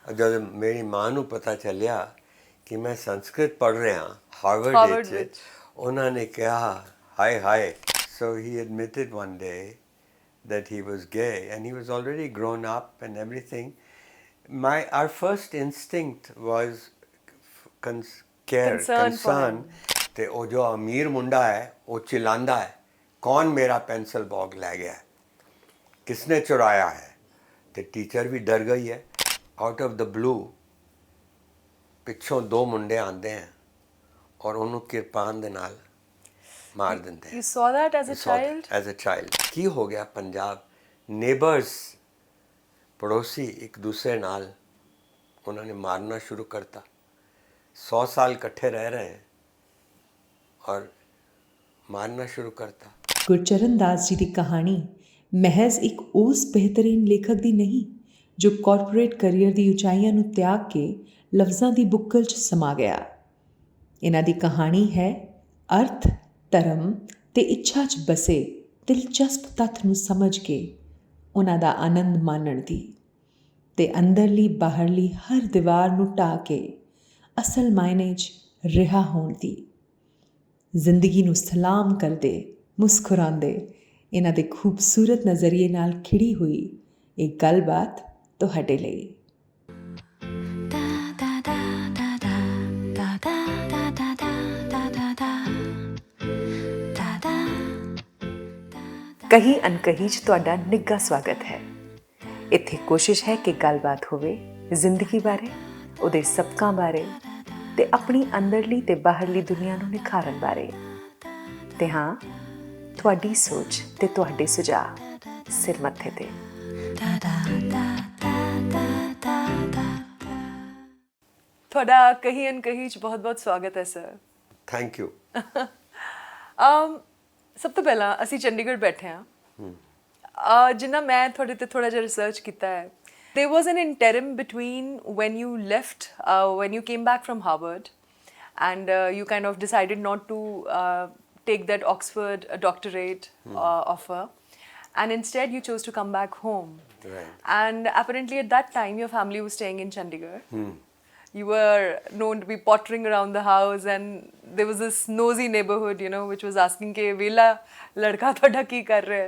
जब मेरी माँ ਨੂੰ ਪਤਾ ਚੱਲਿਆ ਕਿ ਮੈਂ ਸੰਸਕ੍ਰਿਤ ਪੜ੍ਹ ਰਿਹਾ ਹਾਰਵਰਡ ਵਿੱਚ ਉਹਨਾਂ ਨੇ ਕਿਹਾ ਹਾਏ ਹਾਏ so he admitted one day that he was gay and he was already grown up and everything. Our first instinct was concern ਤੇ ਉਹ ਜੋ ਅਮੀਰ ਮੁੰਡਾ ਹੈ ਉਹ ਚਿਲਾਂਦਾ ਹੈ ਕੌਣ ਮੇਰਾ ਪੈਨਸਲ ਬੌਗ ਲੈ ਗਿਆ ਕਿਸਨੇ ਚੁਰਾਇਆ ਹੈ ਤੇ ਟੀਚਰ ਵੀ ਡਰ ਗਈ ਹੈ ਆਊਟ ਆਫ ਦ ਬਲੂ ਪਿੱਛੋਂ ਦੋ ਮੁੰਡੇ ਆਉਂਦੇ ਹੈ ਔਰ ਉਹਨੂੰ ਕਿਰਪਾਨ ਦੇ ਨਾਲ ਮਾਰ ਦਿੰਦੇ You saw that as a child? As a child. ਕੀ ਹੋ ਗਿਆ ਪੰਜਾਬ ਨੇਬਰਸ ਪੜੋਸੀ ਇੱਕ ਦੂਸਰੇ ਨਾਲ ਉਹਨਾਂ ਨੇ ਮਾਰਨਾ ਸ਼ੁਰੂ ਕਰਤਾ 100 ਸਾਲ ਇਕੱਠੇ ਰਹਿ ਰਹੇ हैं और ਮਾਰਨਾ ਸ਼ੁਰੂ ਕਰਤਾ ਗੁਰਚਰਨ ਦਾਸ ਜੀ ਦੀ ਕਹਾਣੀ ਮਹਿਜ਼ ਇੱਕ ਉਸ ਬਿਹਤਰੀਨ ਲੇਖਕ ਦੀ ਨਹੀਂ ਜੋ ਕਾਰਪੋਰੇਟ ਕੈਰੀਅਰ ਦੀ ਉਚਾਈਆਂ ਨੂੰ ਤਿਆਗ ਕੇ ਲਫ਼ਜ਼ਾਂ ਦੀ ਬੁੱਕਲ 'ਚ ਸਮਾ ਗਿਆ। ਇਹਨਾਂ ਦੀ ਕਹਾਣੀ ਹੈ ਅਰਥ ਧਰਮ ਤੇ ਇੱਛਾ 'ਚ ਬਸੇ ਦਿਲਚਸਪ ਤੱਥ ਨੂੰ ਸਮਝ ਕੇ ਉਹਨਾਂ ਦਾ ਆਨੰਦ ਮਾਣਨ ਦੀ ਤੇ ਅੰਦਰਲੀ ਬਾਹਰਲੀ ਹਰ ਦੀਵਾਰ ਨੂੰ ਢਾਹ ਕੇ ਅਸਲ ਮਾਇਨੇ 'ਚ ਰਿਹਾ ਹੋਣ ਦੀ ਜ਼ਿੰਦਗੀ ਨੂੰ ਸਲਾਮ ਕਰਦੇ ਮੁਸਕਰਾਉਂਦੇ ਇਹਨਾਂ ਦੇ ਖੂਬਸੂਰਤ ਨਜ਼ਰੀਏ ਨਾਲ ਖਿੜੀ ਹੋਈ ਇੱਕ ਗੱਲਬਾਤ ਤੁਹਾਡੇ ਲਈ। ਕਹੀ ਅਨਕਹੀ 'ਚ ਤੁਹਾਡਾ ਨਿੱਘਾ ਸਵਾਗਤ ਹੈ। ਇੱਥੇ ਕੋਸ਼ਿਸ਼ ਹੈ ਕਿ ਗੱਲਬਾਤ ਹੋਵੇ ਜ਼ਿੰਦਗੀ ਬਾਰੇ ਉਹਦੇ ਸਬਕਾਂ ਬਾਰੇ ਤੇ ਆਪਣੀ ਅੰਦਰਲੀ ਤੇ ਬਾਹਰਲੀ ਦੁਨੀਆ ਨੂੰ ਨਿਖਾਰਨ ਬਾਰੇ ਤੇ ਹਾਂ ਤੁਹਾਡੀ ਸੋਚ ਤੇ ਤੁਹਾਡੇ ਸੁਝਾਅ ਸਿਰ ਮੱਥੇ ਤੇ। ਤੁਹਾਡਾ ਕਹੀ ਅਨਕਹੀ 'ਚ ਬਹੁਤ-ਬਹੁਤ ਸਵਾਗਤ ਹੈ ਸਰ। Thank you. ਸਭ ਤੋਂ ਪਹਿਲਾਂ ਅਸੀਂ ਚੰਡੀਗੜ੍ਹ ਬੈਠੇ ਹਾਂ ਜਿੰਨਾ ਮੈਂ ਤੁਹਾਡੇ ਤੇ ਥੋੜਾ ਜਿਹਾ ਰਿਸਰਚ ਕੀਤਾ ਹੈ there was an interim between when you left when you came back from Harvard and you kind of decided not to take that Oxford doctorate offer and instead you chose to come back home. Right. And apparently at that time your family was staying in Chandigarh. You were known to be pottering around the house and there was this nosy neighborhood, you know, which was asking ke vela ladka thoda ki kar rahe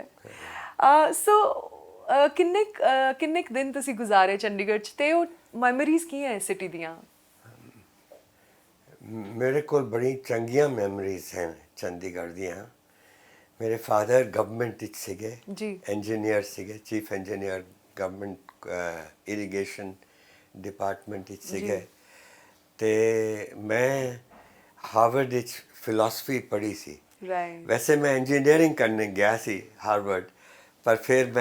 hai. So ਕਿੰਨੇ ਦਿਨ ਤੁਸੀਂ ਗੁਜ਼ਾਰੇ ਚੰਡੀਗੜ੍ਹ 'ਚ ਤੇ ਉਹ memories ਕੀ ਹੈ city ਦੀਆਂ? ਮੇਰੇ ਕੋਲ ਬੜੀ ਚੰਗੀਆਂ ਮੈਮਰੀਜ਼ ਹਨ ਚੰਡੀਗੜ੍ਹ ਦੀਆਂ। ਮੇਰੇ ਫਾਦਰ ਗਵਰਨਮੈਂਟ ਵਿੱਚ ਸੀਗੇ ਜੀ ਇੰਜੀਨੀਅਰ ਸੀਗੇ chief engineer government irrigation department ਵਿੱਚ ਸੀਗੇ ਤੇ ਮੈਂ ਹਾਰਵਰਡ ਵਿੱਚ ਫਿਲਾਸਫੀ ਪੜ੍ਹੀ ਸੀ। ਵੈਸੇ ਮੈਂ ਇੰਜੀਨੀਅਰਿੰਗ ਕਰਨ ਗਿਆ ਸੀ ਹਾਰਵਰਡ ਪਰ ਫਿਰ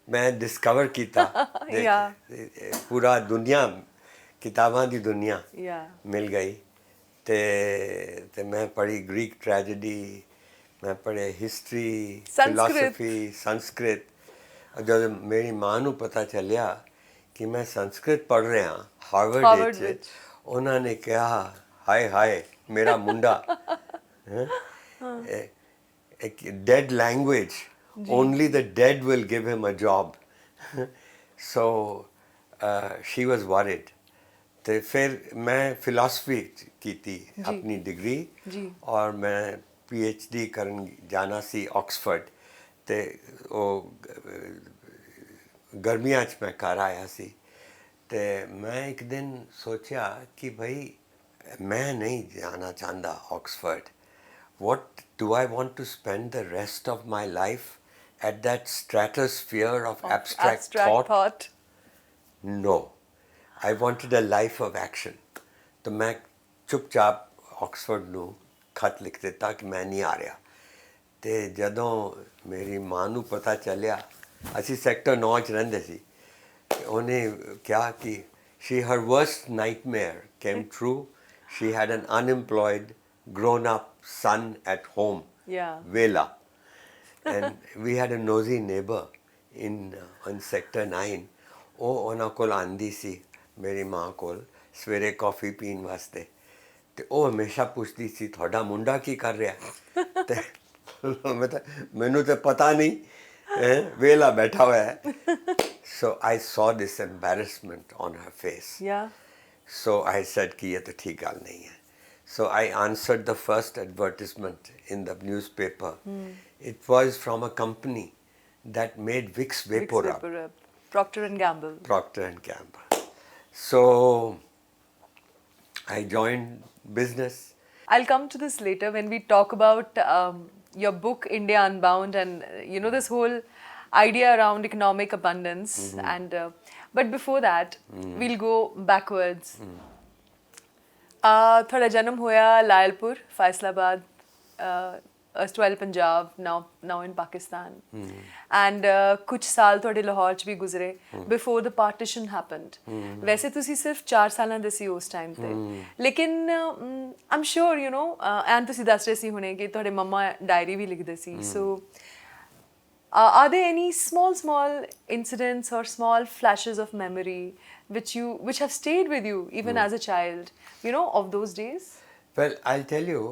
ਮੈਂ ਡਿਸਕਵਰ ਕੀਤਾ ਪੂਰਾ ਦੁਨੀਆ ਕਿਤਾਬਾਂ ਦੀ ਦੁਨੀਆ ਮਿਲ ਗਈ ਤੇ ਮੈਂ ਪੜ੍ਹੀ ਗ੍ਰੀਕ ਟ੍ਰੈਜੇਡੀ ਮੈਂ ਪੜ੍ਹੇ ਹਿਸਟਰੀ ਫਿਲਾਸਫੀ ਸੰਸਕ੍ਰਿਤ। ਜਦ ਮੇਰੀ ਮਾਂ ਨੂੰ ਪਤਾ ਚੱਲਿਆ ਕਿ ਮੈਂ ਸੰਸਕ੍ਰਿਤ ਪੜ੍ਹ ਰਿਹਾ ਹਾਰਵਰਡ ਵਿੱਚ ਉਹਨਾਂ ਨੇ ਕਿਹਾ ਹਾਏ ਹਾਏ ਮੇਰਾ ਮੁੰਡਾ ਇੱਕ dead language only the dead will give him a job. So she was worried. ਤੇ ਫਿਰ ਮੈਂ ਫਿਲਾਸਫੀ ਕੀਤੀ ਆਪਣੀ ਡਿਗਰੀ ਔਰ ਮੈਂ PhD ਕਰਨ ਜਾਣਾ ਸੀ ਆਕਸਫੋਰਡ ਤੇ ਉਹ ਗਰਮੀਆਂ 'ਚ ਮੈਂ ਘਰ ਆਇਆ ਸੀ ਤੇ ਮੈਂ ਇੱਕ ਦਿਨ ਸੋਚਿਆ ਕਿ ਭਾਈ ਮੈਂ ਨਹੀਂ ਜਾਣਾ ਚਾਹੁੰਦਾ Oxford. What do I want to spend the rest of my life at that stratosphere of abstract thought? No. I wanted a life of action. तो मैं चुपचाप ऑक्सफोर्ड ਨੂੰ ਖਤ ਲਿਖ ਦਿੱਤਾ ਕਿ ਮੈਂ ਨਹੀਂ ਆ ਰਿਹਾ ਤੇ ਜਦੋਂ ਮੇਰੀ ਮਾਂ ਨੂੰ ਪਤਾ ਚੱਲਿਆ ਅਸੀਂ ਸੈਕਟਰ 9 'ਚ ਰਹਿੰਦੇ ਸੀ ਉਹਨੇ ਕਿਹਾ ਕਿ her worst nightmare came true. She had an unemployed grown up son at home. Vela. And we had a nosy neighbor on sector 9. ਉਹ ਉਹਨਾਂ ਕੋਲ ਆਂਦੀ ਸੀ ਮੇਰੀ ਮਾਂ ਕੋਲ ਸਵੇਰੇ ਕਾਫੀ ਪੀਣ ਵਾਸਤੇ ਤੇ ਉਹ ਹਮੇਸ਼ਾ ਪੁੱਛਦੀ ਸੀ ਤੁਹਾਡਾ ਮੁੰਡਾ ਕੀ ਕਰ ਰਿਹਾ ਤੇ ਮੈਨੂੰ ਤਾਂ ਪਤਾ ਨਹੀਂ ਵੇਲਾ ਬੈਠਾ ਹੋਇਆ ਹੈ So I saw this embarrassment on her face. Yeah. So I said कि ये तो ठीक गाल नहीं है. So I answered the first advertisement in the newspaper. It was from a company that made Vicks Vicks Vaporub. Vaporub. Proctor and Gamble. Proctor and Gamble. So I joined business. I'll come to this later when we talk about your book India Unbound and this whole idea around economic abundance and but before that we'll go backwards. ਤੁਹਾਡਾ ਜਨਮ ਹੋਇਆ Lyallpur Faisalabad erstwhile Punjab, now in Pakistan. And ਕੁਝ ਸਾਲ ਤੁਹਾਡੇ ਲਾਹੌਰ ਚ ਵੀ ਗੁਜ਼ਰੇ before the partition happened. ਵੈਸੇ ਤੁਸੀਂ ਸਿਰਫ 4 ਸਾਲਾਂ ਦੇ ਸੀ ਉਸ ਟਾਈਮ ਤੇ ਲੇਕਿਨ I'm sure and ਤੁਸੀਂ ਦੱਸ ਰਹੇ ਸੀ ਹੁਣੇ ਕਿ ਤੁਹਾਡੇ ਮੰਮਾ ਡਾਇਰੀ ਵੀ ਲਿਖਦੇ ਸੀ so are there any small incidents or small flashes of memory which have stayed with you even as a child of those days? Well, I'll tell you,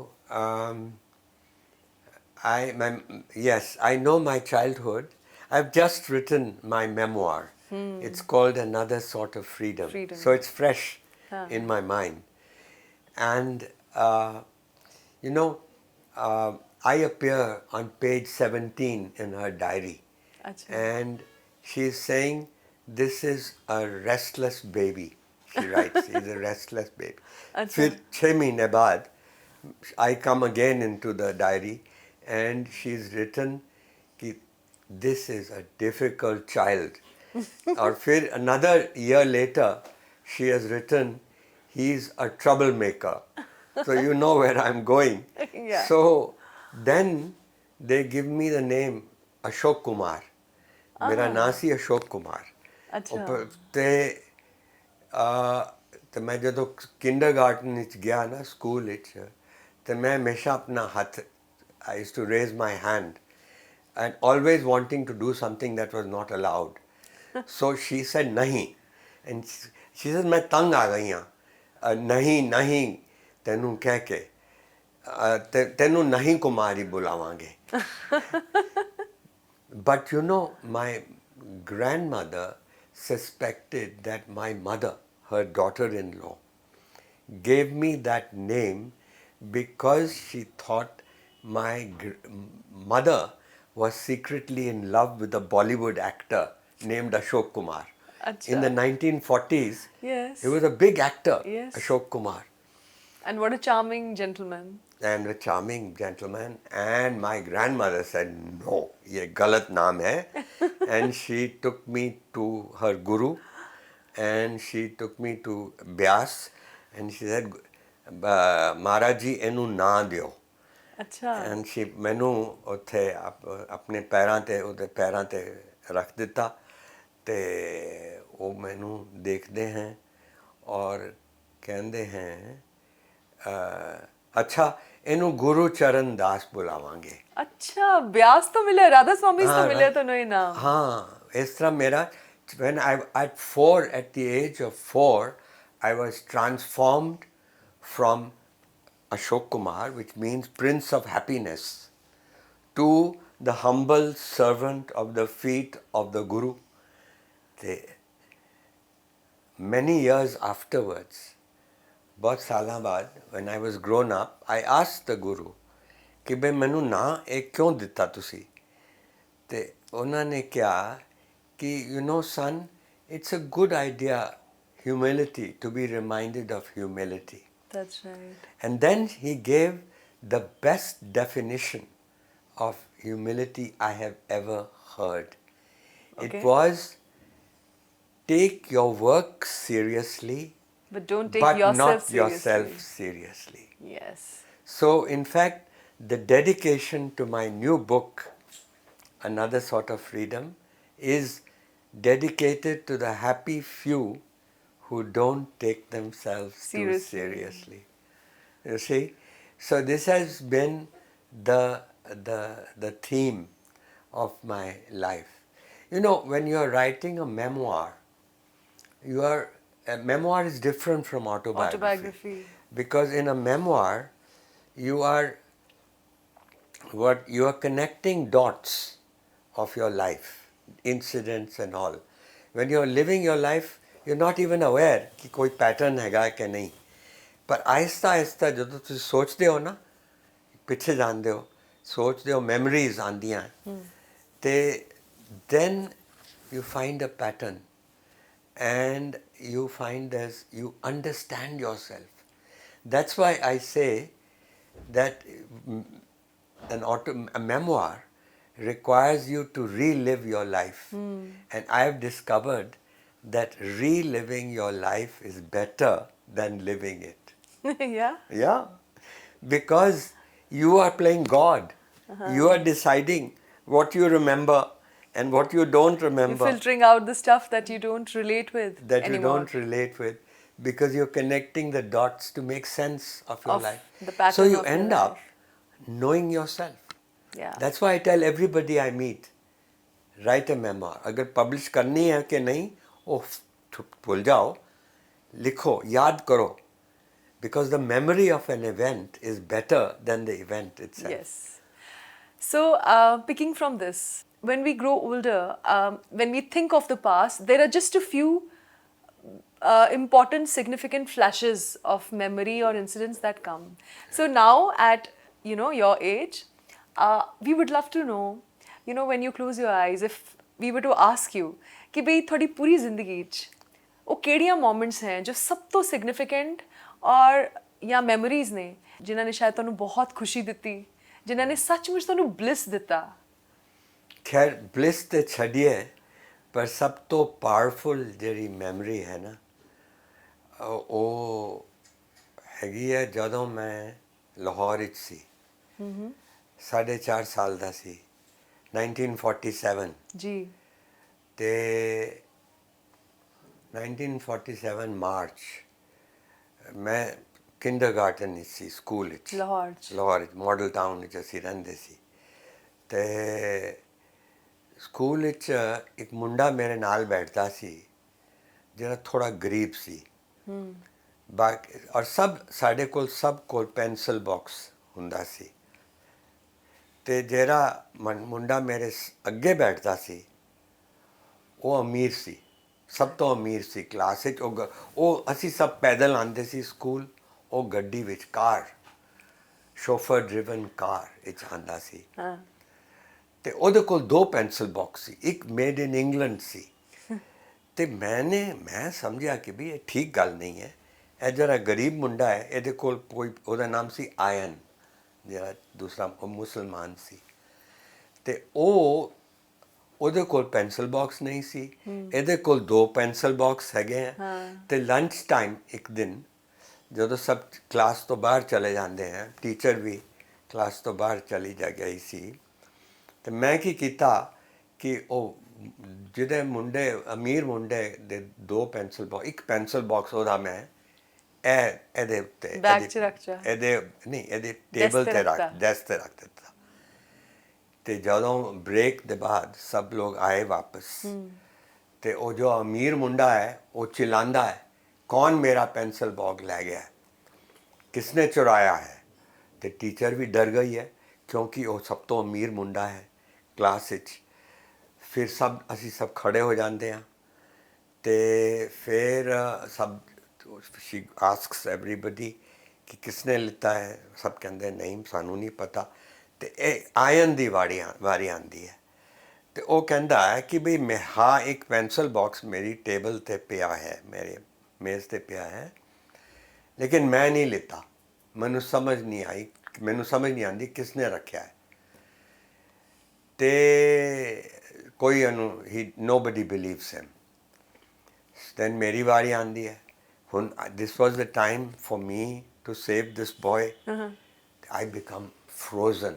yes, I know my childhood. I've just written my memoir. It's called Another Sort of Freedom. So it's fresh in my mind. And, I appear on page 17 in her diary. Achha. And she's saying, this is a restless baby. She writes, he's a restless baby. Fir 6 mahine baad, I come again into the diary and she's written ki this is a difficult child. Or fir another year later, she has written, he's a troublemaker. So you know where I'm going. Yeah. So then they give me the name Ashok Kumar. मेरा नाम सी अशोक कुमार. अच्छा. ਤੇ ਮੈਂ ਜਦੋਂ kindergarten ਵਿੱਚ ਗਿਆ ਨਾ school ਵਿੱਚ ਤੇ ਮੈਂ ਹਮੇਸ਼ਾ ਆਪਣਾ ਹੱਥ I used to raise my hand and always wanting to do something that was not allowed. So she said nahi and she said मैं तंग आ गई हाँ नहीं ਤੈਨੂੰ ਕਹਿ ਕੇ ਤੈਨੂੰ ਨਹੀਂ Kumari ਬੁਲਾਵਾਂਗੇ. But my grandmother suspected that my mother, her daughter-in-law, gave me that name because she thought my mother was secretly in love with a Bollywood actor named Ashok Kumar. Achha. In the 1940s, Yes. he was a big actor, Yes. Ashok Kumar. And what a charming gentleman. And a charming gentleman. And my grandmother said, no, ye galat naam hai. And she took me to her guru and she took me to Byas and she said, Maharaj ji enu na diyo. Achha. And she ਮੈਨੂੰ ਉੱਥੇ ਆਪਣੇ ਪੈਰਾਂ ਤੇ ਰੱਖ ਦਿੱਤਾ ਤੇ ਉਹ ਮੈਨੂੰ ਦੇਖਦੇ हैं और ਕਹਿੰਦੇ हैं अच्छा ਇਹਨੂੰ ਗੁਰਚਰਨ ਦਾਸ ਬੁਲਾਵਾਂਗੇ. ਅੱਛਾ ਬਿਆਸ ਤੋਂ ਮਿਲੇ ਰਾਧਾ ਸਵਾਮੀ ਤੋਂ ਮਿਲੇ ਤੁਹਾਨੂੰ ਇਹ ਨਾਮ. ਹਾਂ ਇਸ ਤਰ੍ਹਾਂ ਮੇਰਾ when at the age of 4 I was transformed from Ashok Kumar, which means Prince of Happiness, to the humble servant of the feet of the Guru. Many years afterwards, बहुत सालों बाद, when I was grown up, I asked the Guru कि बे मैनू ना एक क्यों दिता तुसी? ते उन्होंने क्या कि son, it's a good idea, humility, to be reminded of humility. That's right. And then he gave the best definition of humility I have ever heard. Okay. It was, take your work seriously, But don't take but yourself not seriously. yourself seriously. Yes. So, in fact, the dedication to my new book, Another Sort of Freedom, is dedicated to the happy few who don't take themselves too seriously. You see? So, this has been the theme of my life. When you are writing a memoir, a memoir is different from autobiography. Because in a memoir, you are connecting dots of your life, incidents and all. when you're living your life you're not even aware कि कोई pattern हैगा कि नहीं, पर आहिस्ता आहिस्ता ਜਦੋਂ ਤੁਸੀਂ ਸੋਚਦੇ ਹੋ ਨਾ, ਪਿੱਛੇ ਜਾਂਦੇ ਹੋ, ਸੋਚਦੇ ਹੋ, ਮੈਮਰੀਜ਼ ਆਉਂਦੀਆਂ ਤੇ then you find a pattern and you find as you understand yourself. That's why I say that a memoir requires you to relive your life. And I have discovered that reliving your life is better than living it. Yeah. Yeah, because you are playing God. You are deciding what you remember and what you don't You're remember, filtering out the stuff that you don't relate with that you anymore. don't relate with, because you're connecting the dots to make sense of your Of life. the pattern So you of your end up life. knowing yourself. Yeah. That's why I tell everybody I meet, write a memoir. अगर publish करनी है कि नहीं, वो भूल जाओ, लिखो, याद करो, because the memory of an event is better than the event itself. Yes. So, picking from this, when we grow older, when we think of the past, there are just a few important, significant flashes of memory or incidents that come. So now, at your age, we would love to know, when you close your eyes, if we were to ask you, कि भाई थोड़ी पूरी जिंदगी च ਉਹ ਕਿਹੜੀਆਂ moments हैं जो सब तो सिग्निफिकेंट और ਜਾਂ ਮੈਮੋਰੀਜ਼ ਨੇ ਜਿਨ੍ਹਾਂ ਨੇ ਸ਼ਾਇਦ ਤੁਹਾਨੂੰ ਬਹੁਤ ਖੁਸ਼ੀ ਦਿੱਤੀ, ਜਿਨ੍ਹਾਂ ਨੇ ਸੱਚਮੁੱਚ ਤੁਹਾਨੂੰ ਬਲਿਸ ਦਿੱਤਾ? ਖੈਰ ਬਲਿਸ ਤੇ ਛੱਡੀਏ, ਪਰ ਸਭ ਤੋਂ ਪਾਵਰਫੁਲ ਜਿਹੜੀ ਮੈਮਰੀ ਹੈ ਨਾ, ਉਹ ਹੈਗੀ ਹੈ ਜਦੋਂ ਮੈਂ ਲਾਹੌਰ ਵਿੱਚ ਸੀ, 4.5 ਸਾਲ ਦਾ ਸੀ, 1947 ਜੀ। ਤੇ 1947 ਮਾਰਚ ਮੈਂ ਕਿੰਡਰਗਾਰਟਨ ਵਿੱਚ ਸੀ, ਸਕੂਲ ਵਿੱਚ, ਲਾਹੌਰ ਵਿੱਚ, ਮਾਡਲ ਟਾਊਨ ਵਿੱਚ ਅਸੀਂ ਰਹਿੰਦੇ ਸੀ। ਤੇ ਸਕੂਲ ਵਿੱਚ ਇੱਕ ਮੁੰਡਾ ਮੇਰੇ ਨਾਲ ਬੈਠਦਾ ਸੀ ਜਿਹੜਾ ਥੋੜ੍ਹਾ ਗਰੀਬ ਸੀ, ਬਾਕੀ ਔਰ ਸਾਡੇ ਕੋਲ ਸਭ ਕੋਲ ਪੈਨਸਲ ਬਾਕਸ ਹੁੰਦਾ ਸੀ। ਤੇ ਜਿਹੜਾ ਮੁੰਡਾ ਮੇਰੇ ਅੱਗੇ ਬੈਠਦਾ ਸੀ ਉਹ ਅਮੀਰ ਸੀ, ਸਭ ਤੋਂ ਅਮੀਰ ਸੀ ਕਲਾਸ ਵਿੱਚ। ਉਹ ਅਸੀਂ ਸਭ ਪੈਦਲ ਆਉਂਦੇ ਸੀ ਸਕੂਲ, ਉਹ ਗੱਡੀ ਵਿੱਚ, ਕਾਰ, ਸ਼ੋਫਰ ਡਰਿਵਨ ਕਾਰ ਵਿੱਚ ਆਉਂਦਾ ਸੀ। ਤੇ ਉਹਦੇ ਕੋਲ 2 ਪੈਨਸਲ ਬਾਕਸ ਸੀ, ਇੱਕ ਮੇਡ ਇਨ ਇੰਗਲੈਂਡ ਸੀ। ਤੇ ਮੈਂ ਸਮਝਿਆ ਕਿ ਵੀ ਇਹ ਠੀਕ ਗੱਲ ਨਹੀਂ ਹੈ, ਇਹ ਜਿਹੜਾ ਗਰੀਬ ਮੁੰਡਾ ਹੈ ਇਹਦੇ ਕੋਲ ਕੋਈ, ਉਹਦਾ ਨਾਮ ਸੀ ਆਇਨ, ਜਿਹੜਾ ਦੂਸਰਾ ਮੁਸਲਮਾਨ ਸੀ। ਤੇ ਉਹਦੇ ਕੋਲ ਪੈਨਸਲ ਬਾਕਸ ਨਹੀਂ ਸੀ, ਇਹਦੇ ਕੋਲ 2 ਪੈਨਸਲ ਬਾਕਸ ਹੈਗੇ ਆ। ਤੇ ਲੰਚ ਟਾਈਮ ਇੱਕ ਦਿਨ ਜਦੋਂ ਸਭ ਕਲਾਸ ਤੋਂ ਬਾਹਰ ਚਲੇ ਜਾਂਦੇ ਹੈ, ਟੀਚਰ ਵੀ ਕਲਾਸ ਤੋਂ ਬਾਹਰ ਚਲੀ ਗਈ ਸੀ, ਤੇ ਮੈਂ ਕੀ ਕੀਤਾ ਕਿ ਉਹ ਜਿਹਦੇ ਮੁੰਡੇ, ਅਮੀਰ ਮੁੰਡੇ ਦੇ 2 ਪੈਨਸਲ ਬਾਕਸ, ਇੱਕ ਪੈਨਸਲ ਬਾਕਸ ਉਹਦਾ ਮੈਂ ਇਹਦੇ ਉੱਤੇ, ਬੈਗ 'ਚ ਰੱਖਿਆ, ਇਹਦੇ ਟੇਬਲ ਤੇ ਡੈਸਕ ਤੇ ਰੱਖ ਦਿੱਤਾ। ਤੇ ਜਦੋਂ ਬ੍ਰੇਕ ਦੇ ਬਾਅਦ ਸਭ ਲੋਕ ਆਏ ਵਾਪਸ, ਤੇ ਉਹ ਜੋ ਅਮੀਰ ਮੁੰਡਾ ਹੈ ਉਹ ਚਿਲਾਉਂਦਾ ਹੈ, ਕੌਣ ਮੇਰਾ ਪੈਨਸਲ ਬਾਕਸ ਲੈ ਗਿਆ, ਕਿਸਨੇ ਚੁਰਾਇਆ ਹੈ। ਤੇ ਟੀਚਰ ਵੀ ਡਰ ਗਈ ਹੈ ਕਿਉਂਕਿ ਉਹ ਸਭ ਤੋਂ ਅਮੀਰ ਮੁੰਡਾ ਹੈ ਕਲਾਸ ਵਿੱਚ। ਫਿਰ ਅਸੀਂ ਸਭ ਖੜੇ ਹੋ ਜਾਂਦੇ ਹਾਂ, ਤੇ ਫਿਰ ਸਭ she asks everybody ਕਿ ਕਿਸਨੇ ਲਿੱਤਾ ਹੈ, ਸਭ ਕਹਿੰਦੇ ਨਹੀਂ ਸਾਨੂੰ ਨਹੀਂ ਪਤਾ। ਤੇ ਇਹ ਆਇਨ ਦੀ ਵਾਰੀ ਆਉਂਦੀ ਹੈ, ਤੇ ਉਹ ਕਹਿੰਦਾ ਹੈ ਕਿ ਬਈ ਇੱਕ ਪੈਨਸਲ ਬਾਕਸ ਮੇਰੀ ਟੇਬਲ ਤੇ ਪਿਆ ਹੈ, ਮੇਰੇ ਮੇਜ਼ ਤੇ ਪਿਆ ਹੈ, ਲੇਕਿਨ ਮੈਂ ਨਹੀਂ ਲਿੱਤਾ, ਮੈਨੂੰ ਸਮਝ ਨਹੀਂ ਆਉਂਦੀ ਕਿਸਨੇ ਰੱਖਿਆ ਹੈ। ਤੇ ਕੋਈ nobody believes him. Then ਮੇਰੀ ਵਾਰੀ ਆਉਂਦੀ ਹੈ। ਹੁਣ this was the time for me to save this boy. I become frozen.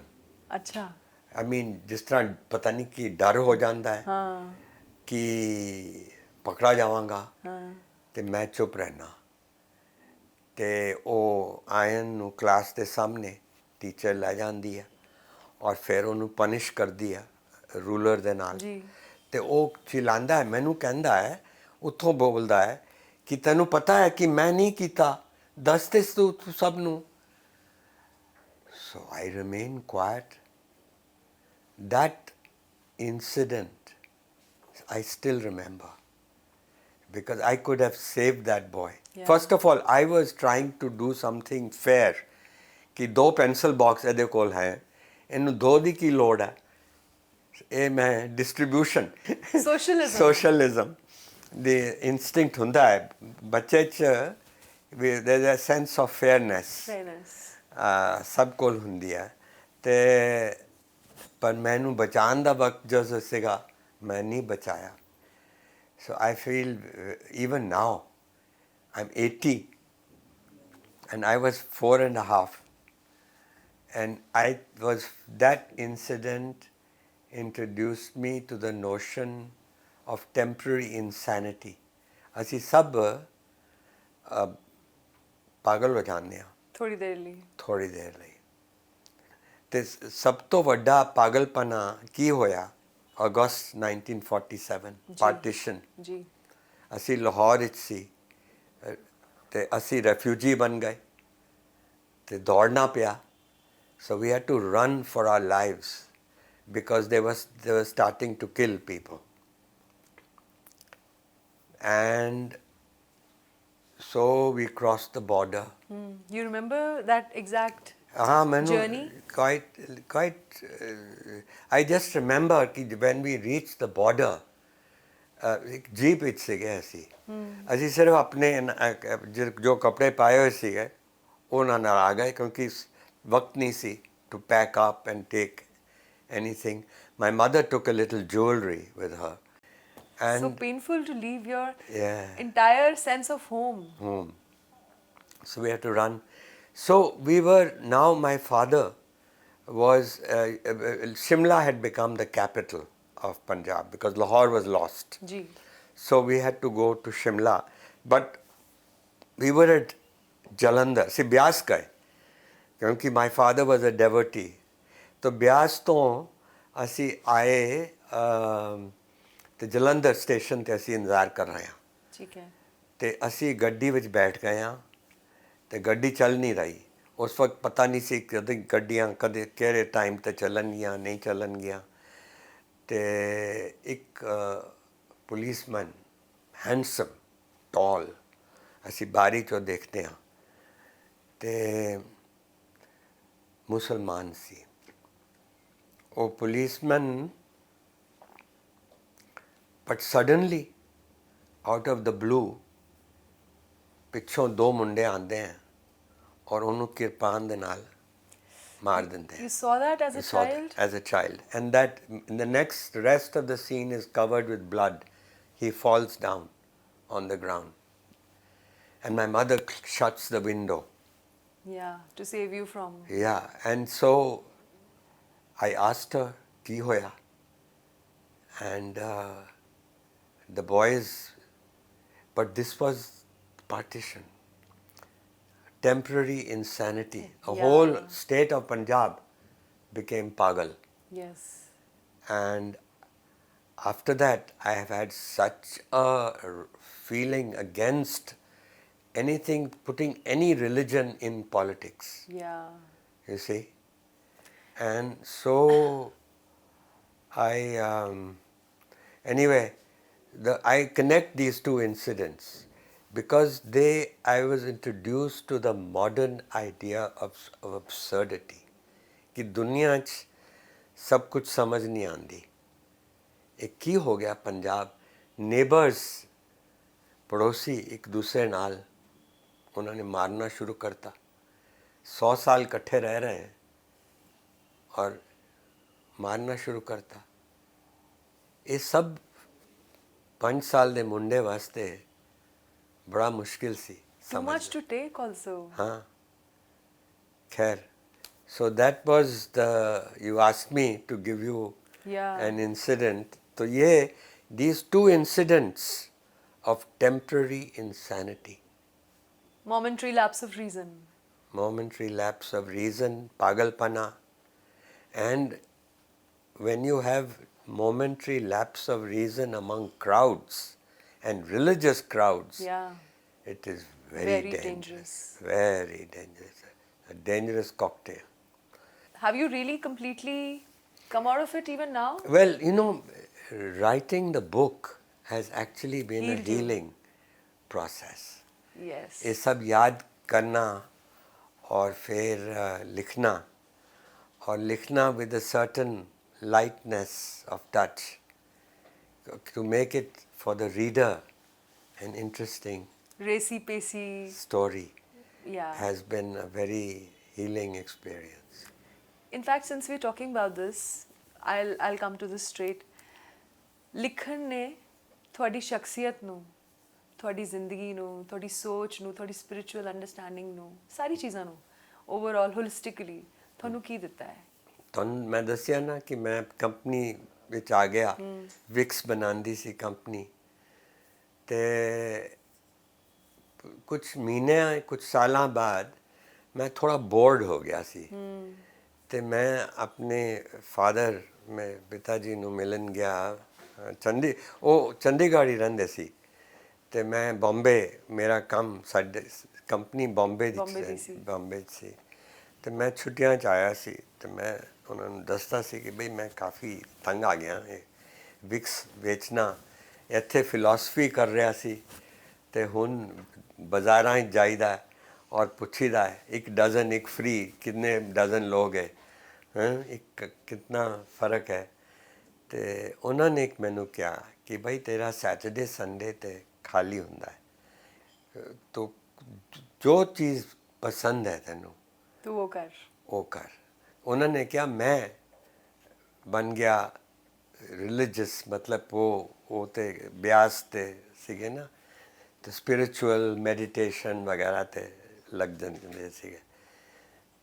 ਅੱਛਾ। I mean ਜਿਸ ਤਰ੍ਹਾਂ ਪਤਾ ਨਹੀਂ ਕੀ ਡਰ ਹੋ ਜਾਂਦਾ ਹੈ ਕਿ ਪਕੜਾ ਜਾਵਾਂਗਾ, ਤੇ ਮੈਂ ਚੁੱਪ ਰਹਿਣਾ। ਤੇ ਉਹ ਆਇਨ ਨੂੰ ਕਲਾਸ ਦੇ ਸਾਹਮਣੇ ਟੀਚਰ ਲੈ ਜਾਂਦੀ ਹੈ ਔਰ ਫਿਰ ਉਹਨੂੰ ਪਨਿਸ਼ ਕਰਦੀ ਹੈ ਰੂਲਰ ਦੇ ਨਾਲ। ਤੇ ਉਹ ਚਿਲਾਉਂਦਾ ਹੈ, ਮੈਨੂੰ ਕਹਿੰਦਾ ਹੈ, ਉੱਥੋਂ ਬੋਲਦਾ ਹੈ ਕਿ ਤੈਨੂੰ ਪਤਾ ਹੈ ਕਿ ਮੈਂ ਨਹੀਂ ਕੀਤਾ, ਦੱਸ ਦੇ ਤੂੰ ਸਭ ਨੂੰ। So I remain quiet. That incident I still remember. because I could have saved that boy. Yeah. First of all, I was trying to do something fair. कि 2 ਪੈਨਸਲ ਬਾਕਸ ਇਹਦੇ ਕੋਲ ਹੈ, ਇਹਨੂੰ 2 ਦੀ ਕੀ ਲੋੜ ਹੈ? ਇਹ ਮੈਂ ਡਿਸਟ੍ਰੀਬਿਊਸ਼ਨ ਸੋਸ਼ਲਿਜ਼ਮ ਦੀ instinct ਹੁੰਦਾ ਹੈ ਬੱਚੇ 'ਚ, there's a sense of fairness ਸਭ ਕੋਲ ਹੁੰਦੀ ਹੈ। ਤੇ ਪਰ ਮੈਨੂੰ ਬਚਾਉਣ ਦਾ ਵਕਤ ਜੋ ਸੀਗਾ ਮੈਂ ਨਹੀਂ ਬਚਾਇਆ। So I feel even now I'm 80 and I was 4 and a half, and that incident introduced me to the notion of temporary insanity. ਅਸੀਂ ਸਭ ਪਾਗਲ ਹੋ ਜਾਂਦੇ ਹਾਂ ਥੋੜੀ ਦੇਰ ਲਈ। ਥੋੜੀ ਦੇਰ ਲਈ। ਤੇ ਸਭ ਤੋਂ ਵੱਡਾ ਪਾਗਲਪਨਾ ਕੀ ਹੋਇਆ? ਅਗਸਤ 1947 ਪਾਰਟੀਸ਼ਨ। ਜੀ। ਅਸੀਂ ਲਾਹੌਰ ਵਿੱਚ ਸੀ ਤੇ ਅਸੀਂ ਰੈਫਿਊਜੀ ਬਣ ਗਏ ਤੇ ਦੌੜਨਾ ਪਿਆ। So we had to run for our lives because they were starting to kill people. And so we crossed the border. You remember that exact journey? Quite. I just remember when we reached the border, ਇੱਕ jeep ਵਿੱਚ ਸੀਗੇ ਅਸੀਂ ਸਿਰਫ ਆਪਣੇ ਜੋ ਕੱਪੜੇ ਪਾਏ ਹੋਏ ਸੀਗੇ ਉਹਨਾਂ ਨਾਲ ਆ ਗਏ ਕਿਉਂਕਿ ਵਕਤ ਨਹੀਂ ਸੀ to pack up and take anything. My mother took a little jewelry with her. And so painful to leave your entire sense of home. So we had to run. So we were, now my father was, Shimla had become the capital of Punjab because Lahore was lost. Ji. So we had to go to Shimla. But we were at Jalandhar. See, Byas gaye. क्योंकि my father was a devotee. तो ब्यास तो ਅਸੀਂ ਆਏ ਤੇ Jalandhar station ਤੇ ਅਸੀਂ ਇੰਤਜ਼ਾਰ ਕਰ ਰਹੇ ਹਾਂ। ਠੀਕ ਹੈ। ਤੇ ਅਸੀਂ ਗੱਡੀ ਵਿੱਚ ਬੈਠ ਗਏ ਹਾਂ ਤੇ ਗੱਡੀ ਚੱਲ ਨਹੀਂ ਰਹੀ। ਉਸ ਵਕਤ ਪਤਾ ਨਹੀਂ ਸੀ ਕਦੇ ਗੱਡੀਆਂ ਕਦੇ ਕਿਹੜੇ ਟਾਈਮ ਤੇ ਚੱਲਣਗੀਆਂ ਨਹੀਂ ਚੱਲਣਗੀਆਂ। ਤੇ ਇੱਕ ਪੁਲਿਸਮੈਨ ਹੈਂਡਸਮ ਟਾਲ ਅਸੀਂ ਬਾਰੀ ਚੋਂ ਦੇਖਦੇ ਹਾਂ ਤੇ ਮੁਸਲਮਾਨ ਸੀ। ਉਹ policeman but suddenly out of the blue ਪਿੱਛੋਂ 2 ਮੁੰਡੇ ਆਉਂਦੇ ਹਨ ਔਰ ਉਹਨੂੰ ਕਿਰਪਾਨ ਦੇ ਨਾਲ ਮਾਰ ਦਿੰਦੇ ਹਨ। You saw that as a child? As a child. And that the next rest of the scene is covered with blood. He falls down on the ground. And my mother shuts the window. Yeah, to save you from. Yeah, and so I asked her, ki hoya? And the boys, but this was partition, temporary insanity. A whole state of Punjab became pagal. Yes. And after that, I have had such a feeling against anything, putting any religion in politics. Yeah. You see? And so anyway, I connect these 2 incidents because I was introduced to the modern idea of absurdity. कि दुनिया च सब कुछ समझ नहीं आती। एक की हो गया पंजाब, नेबर्स पड़ोसी एक दूसरे नाल उन्होंने मारना शुरू करता। 100 साल इकट्ठे रह रहे हैं और मारना शुरू करता। ये सब 5 साल दे मुंडे वास्ते बड़ा मुश्किल सी। Too much to take also. हाँ खैर। So that was you asked me to give you an incident. तो ये these 2 incidents of temporary insanity. Momentary lapse of reason. Momentary lapse of reason, pagalpana. And when you have momentary lapse of reason among crowds and religious crowds, it is very dangerous. Very dangerous. A dangerous cocktail. Have you really completely come out of it even now? Well, writing the book has actually been a healing. process. Yes. ये सब याद करना और फिर लिखना, और लिखना with a certain lightness of touch to make it for the reader an interesting Racy pacey. story Yeah. has been a very healing experience. In fact, since we're talking about this, I'll come to this straight. ਲਿਖਣ ਨੇ ਤੁਹਾਡੀ ਸ਼ਖਸੀਅਤ ਨੂੰ, ਤੁਹਾਡੀ ਜ਼ਿੰਦਗੀ ਨੂੰ, ਤੁਹਾਡੀ ਸੋਚ ਨੂੰ, ਤੁਹਾਡੀ ਸਪਿਰਿਚੁਅਲ ਅੰਡਰਸਟੈਂਡਿੰਗ ਨੂੰ, ਸਾਰੀ ਚੀਜ਼ਾਂ ਨੂੰ ਓਵਰਆਲ ਹੋਲਿਸਟਿਕਲੀ ਤੁਹਾਨੂੰ ਕੀ ਦਿੱਤਾ ਹੈ? ਤੁਹਾਨੂੰ ਮੈਂ ਦੱਸਿਆ ਨਾ ਕਿ ਮੈਂ ਕੰਪਨੀ ਵਿੱਚ ਆ ਗਿਆ, ਵਿਕਸ ਬਣਾਉਂਦੀ ਸੀ ਕੰਪਨੀ, ਤੇ ਕੁਝ ਮਹੀਨੇ ਕੁਝ ਸਾਲਾਂ ਬਾਅਦ ਮੈਂ ਥੋੜਾ ਬੋਰਡ ਹੋ ਗਿਆ ਸੀ, ਤੇ ਮੈਂ ਆਪਣੇ ਫਾਦਰ ਮੈਂ ਪਿਤਾ ਜੀ ਨੂੰ ਮਿਲਣ ਗਿਆ, ਉਹ ਚੰਡੀਗੜ੍ਹ ਹੀ ਰਹਿੰਦੇ ਸੀ, ਤੇ ਮੈਂ ਬੰਬੇ, ਮੇਰਾ ਕੰਮ ਸਾਡੇ ਕੰਪਨੀ ਬੰਬੇ ਦੀ ਸੀ, ਤੇ ਮੈਂ ਛੁੱਟੀਆਂ 'ਚ ਆਇਆ ਸੀ, ਤੇ ਮੈਂ ਉਹਨਾਂ ਨੂੰ ਦੱਸਦਾ ਸੀ ਕਿ ਬਈ ਮੈਂ ਕਾਫੀ ਤੰਗ ਆ ਗਿਆ ਇਹ ਵਿਕਸ ਵੇਚਣਾ, ਇੱਥੇ ਫਿਲਾਸਫੀ ਕਰ ਰਿਹਾ ਸੀ, ਤੇ ਹੁਣ ਬਾਜ਼ਾਰਾਂ 'ਚ ਜਾਈਦਾ ਔਰ ਪੁੱਛੀਦਾ ਇੱਕ ਡਜ਼ਨ ਇੱਕ ਫ੍ਰੀ, ਕਿੰਨੇ ਡਜ਼ਨ ਲੋਗੇ, ਇੱਕ ਕਿੰਨਾ ਫਰਕ ਹੈ। ਤੇ ਉਹਨਾਂ ਨੇ ਮੈਨੂੰ ਕਿਹਾ ਕਿ ਬਈ ਤੇਰਾ ਸੈਟਰਡੇ ਸੰਡੇ ਤੇ ਖਾਲੀ ਹੁੰਦਾ ਹੈ, ਤੋ ਜੋ ਚੀਜ਼ ਪਸੰਦ ਹੈ ਤੈਨੂੰ ਤੂੰ ਉਹ ਕਰ। ਉਹਨਾਂ ਨੇ ਕਿਹਾ ਮੈਂ ਬਣ ਗਿਆ ਰਿਲੀਜੀਅਸ, ਮਤਲਬ ਉਹ ਤੇ ਬਿਆਸ ਤੇ ਸੀਗੇ ਨਾ, ਤੇ ਸਪਿਰਿਚੁਅਲ ਮੈਡੀਟੇਸ਼ਨ ਵਗੈਰਾ ਤੇ ਲੱਗ ਜਾਂਦੇ ਸੀਗੇ,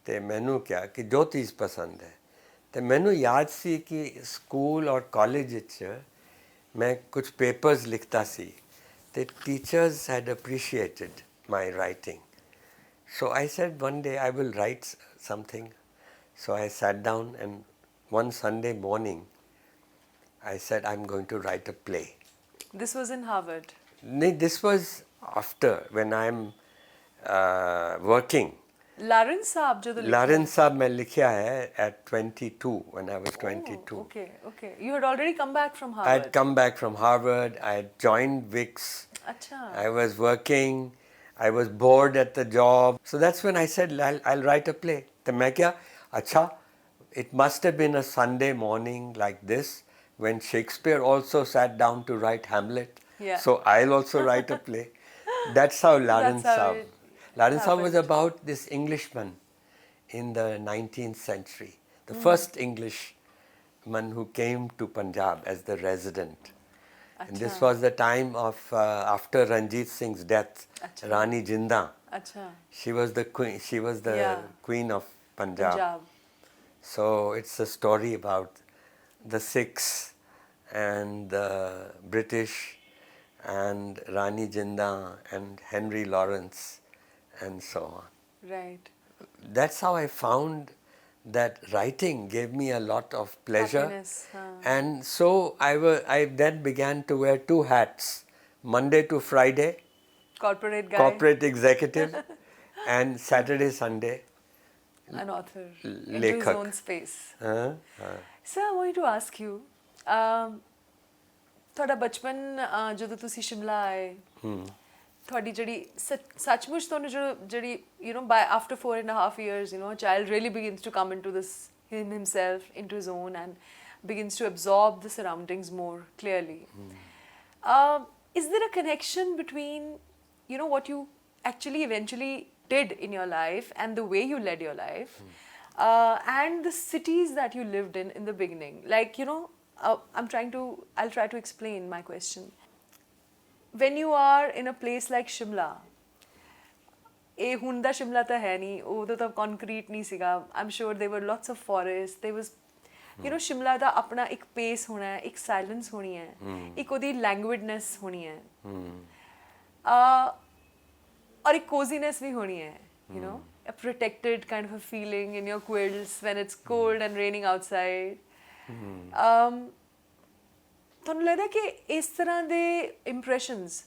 ਤੇ ਮੈਨੂੰ ਕਿਹਾ ਕਿ ਜੋ ਚੀਜ਼ ਪਸੰਦ ਹੈ। ਤੇ ਮੈਨੂੰ ਯਾਦ ਸੀ ਕਿ ਸਕੂਲ ਔਰ ਕਾਲਜ ਵਿੱਚ ਮੈਂ ਕੁਝ ਪੇਪਰਸ ਲਿਖਦਾ ਸੀ, ਤੇ teachers had appreciated my writing, so I said one day I will write something. So I sat down, and one Sunday morning I said I'm going to write a play. This was in Harvard? No, this was after, when I'm working. Lawrence Saab jo Lawrence Saab मैं लिखा है at 22, when I was 22. Oh, okay. You had already come back from Harvard. I had come back from Harvard. I had joined Wix. Acha. I was working. I was bored at the job. So that's when I said, I'll write a play. तो मैं क्या, अच्छा, it must have been a Sunday morning like this when Shakespeare also sat down to write Hamlet. Yeah. So I'll also write a play. That's how Lawrence Saab. Lawrence Saab was about this Englishman in the 19th century, the first Englishman who came to Punjab as the resident. And this was the time of after Ranjit Singh's death. Rani Jinda. She was the queen. She was the queen of Punjab. So it's a story about the Sikhs and the British and Rani Jinda and Henry Lawrence and so on. Right. That's how I found that writing gave me a lot of pleasure. Happiness, and so I then began to wear two hats, Monday to Friday, corporate guy, corporate executive, and Saturday Sunday, an author in his own space. Sir, I wanted to ask you, ਤੁਹਾਡਾ ਬਚਪਨ ਜਦੋਂ ਤੁਸੀਂ ਸ਼ਿਮਲਾ ਆਏ, ਤੁਹਾਡੀ ਜਿਹੜੀ ਸੱਚਮੁੱਚ ਤੁਹਾਨੂੰ ਜਿਹੜੀ by after 4.5 years, a child really begins to come into this himself, into his own, and begins to absorb the surroundings more clearly. Is there a connection between what you actually eventually did in your life and the way you led your life and the cities that you lived in the beginning? Like, I'll try to explain my question. When you are in a place like Shimla, ਇਹ ਹੁਣ ਦਾ ਸ਼ਿਮਲਾ ਤਾਂ ਹੈ ਨਹੀਂ, ਉਦੋਂ ਤਾਂ concrete ਨਹੀਂ ਸੀਗਾ. I'm sure there were lots of forests. There was, Shimla ਦਾ ਆਪਣਾ ਇੱਕ ਪੇਸ ਹੋਣਾ ਹੈ, ਇੱਕ ਸਾਇਲੈਂਸ ਹੋਣੀ ਹੈ, ਇੱਕ ਉਹਦੀ ਲੈਂਗੁਏਡਨੈਸ ਹੋਣੀ ਹੈ, ਔਰ ਇੱਕ ਕੋਜ਼ੀਨੈਸ ਵੀ ਹੋਣੀ ਹੈ, a protected kind of a feeling in your quilts when it's cold and raining outside. ਤੁਹਾਨੂੰ ਲੱਗਦਾ ਕਿ ਇਸ ਤਰ੍ਹਾਂ ਦੇ ਇੰਪ੍ਰੈਸ਼ਨਸ,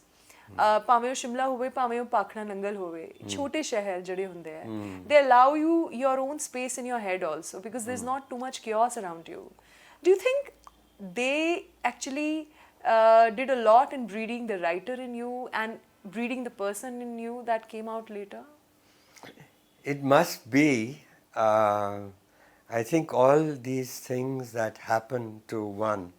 ਭਾਵੇਂ ਉਹ ਸ਼ਿਮਲਾ ਹੋਵੇ, ਭਾਵੇਂ ਉਹ ਪਾਖੜਾ ਨੰਗਲ ਹੋਵੇ, ਛੋਟੇ ਸ਼ਹਿਰ ਜਿਹੜੇ ਹੁੰਦੇ ਆ, they allow you your own space in your head also, because there's not too much chaos around you. Do you think they actually did a lot in breeding the writer in you, and breeding the person in you that came out later? It must be. I think all these things that happen to one,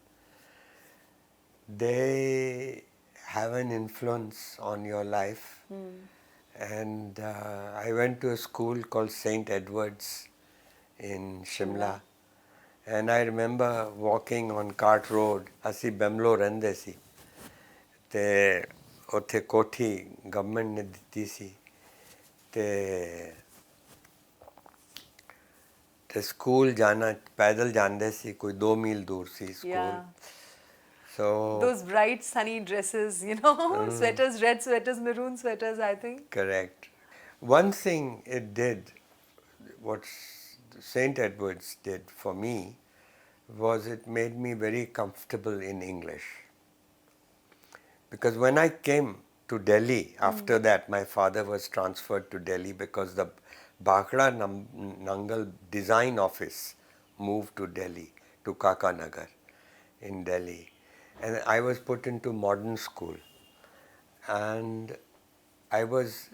they have an influence on your life. And I went to a school called St. Edward's in Shimla. And I remember walking on Cart Road. ਅਸੀਂ ਬੰਬਲੋ ਰਹਿੰਦੇ ਸੀ ਤੇ ਉੱਥੇ ਕੋਠੀ government ਨੇ ਦਿੱਤੀ ਸੀ ਤੇ school ਜਾਣਾ ਪੈਦਲ ਜਾਂਦੇ ਸੀ ਕੋਈ 2 ਮੀਲ ਦੂਰ ਸੀ school Yeah. So Those bright sunny dresses, you know, sweaters, red sweaters, maroon sweaters, I think. correct. One thing it did, what St. Edward's did for me, was it made me very comfortable in English. Because when I came to Delhi, after that my father was transferred to Delhi because the Bhakra Nangal design office moved to Delhi, to Kakanagar in Delhi. And I was put into modern school. And I was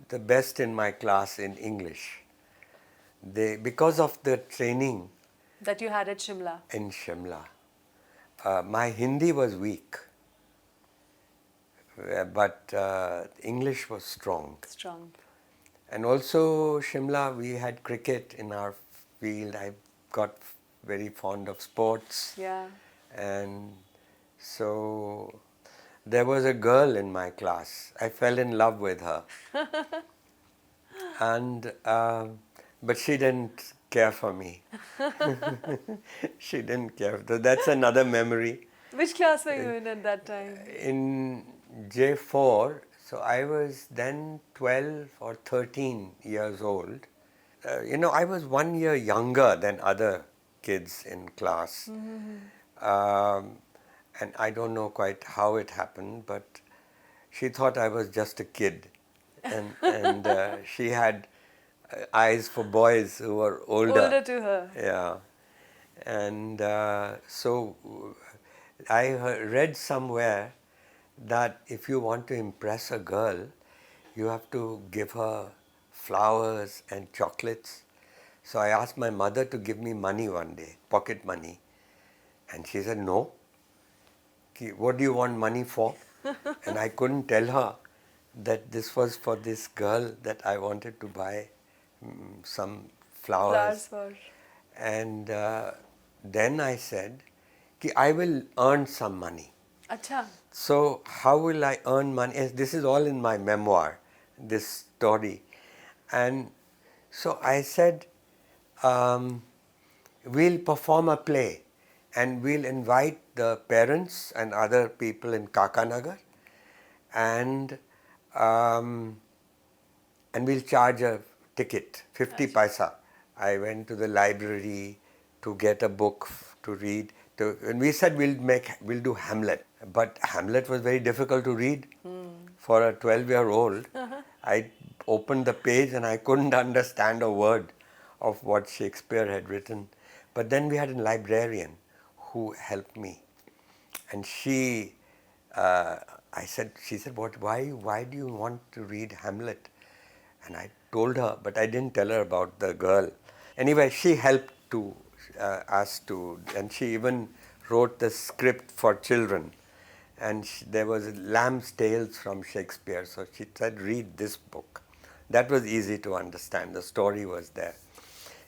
the best in my class in English. Because of the training That you had at Shimla. in Shimla, my Hindi was weak. But English was strong. Strong. And also Shimla, we had cricket in our field. I got very fond of sports. Yeah. And so there was a girl in my class. I fell in love with her. And but she didn't care for me. She didn't care. So that's another memory. Which class were you in at that time? In J4, so I was then 12 or 13 years old. I was 1 year younger than other kids in class. And I don't know quite how it happened, but she thought I was just a kid. And she had eyes for boys who were older. Older to her. Yeah. And so I read somewhere that if you want to impress a girl, you have to give her flowers and chocolates. So I asked my mother to give me money one day, pocket money. And she said, no. What do you want money for? And I couldn't tell her that this was for this girl that I wanted to buy some flowers. Flowers for. And then I said, I will earn some money. Acha. So how will I earn money? This is all in my memoir, this story. And so I said, we'll perform a play and we'll invite the parents and other people in Kakanagar, and we'll charge a ticket, 50 paisa. I went to the library to get a book to read. And we said we'll do Hamlet. But Hamlet was very difficult to read for a 12-year-old. I opened the page and I couldn't understand a word of what Shakespeare had written. But then we had a librarian who helped me. And she said, why do you want to read Hamlet? And I told her, but I didn't tell her about the girl. Anyway, she helped us to, and she even wrote the script for children. And there was Lamb's Tales from Shakespeare. So she said, read this book. That was easy to understand. The story was there.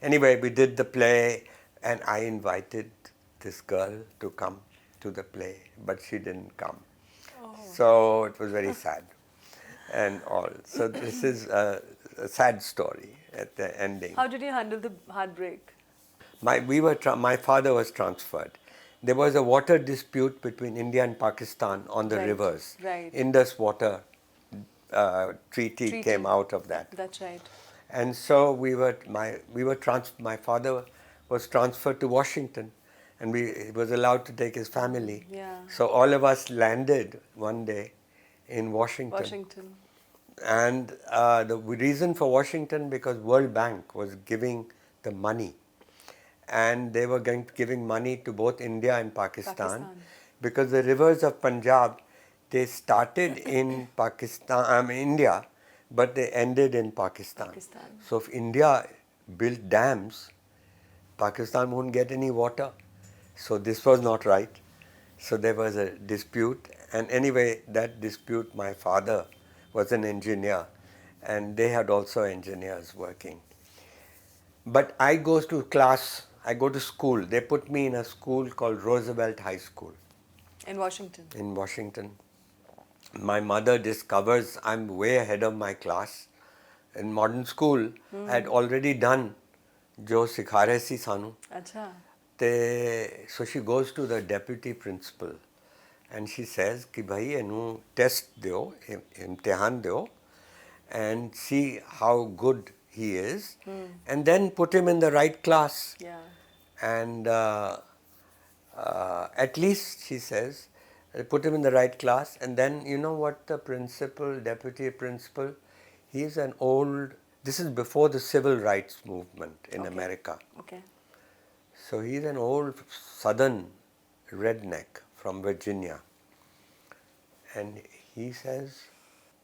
Anyway, we did the play, and I invited this girl to come to the play, but she didn't come. Oh. So it was very sad and all. So this is a sad story at the ending. How did you handle the heartbreak? My father was transferred. There was a water dispute between India and Pakistan on the rivers. Right. Indus Water treaty came out of that. That's right. And so my father was transferred to Washington, and he was allowed to take his family. Yeah. So all of us landed one day in Washington. And the reason for Washington, because World Bank was giving the money. And they were giving money to both India and Pakistan. Because the rivers of Punjab They started in Pakistan, India, but they ended in Pakistan. Pakistan. So if India built dams, Pakistan won't get any water. So this was not right. So there was a dispute. And anyway, that dispute, my father was an engineer, and they had also engineers working. But I go to class, I go to school. They put me in a school called Roosevelt High School In Washington. in Washington. My mother discovers I'm way ahead of my class. In modern school, I had already done jo sikha rahe si sanu. Acha. So she goes to the deputy principal and she says कि भाई इन्हू test दो, इम्तिहान दो, and see how good he is, and then put him in the right class. Yeah. And at least, she says, put him in the right class. And then, you know what the principal, deputy principal, he's an old, this is before the civil rights movement in America. Okay. So he's an old southern redneck from Virginia. And he says,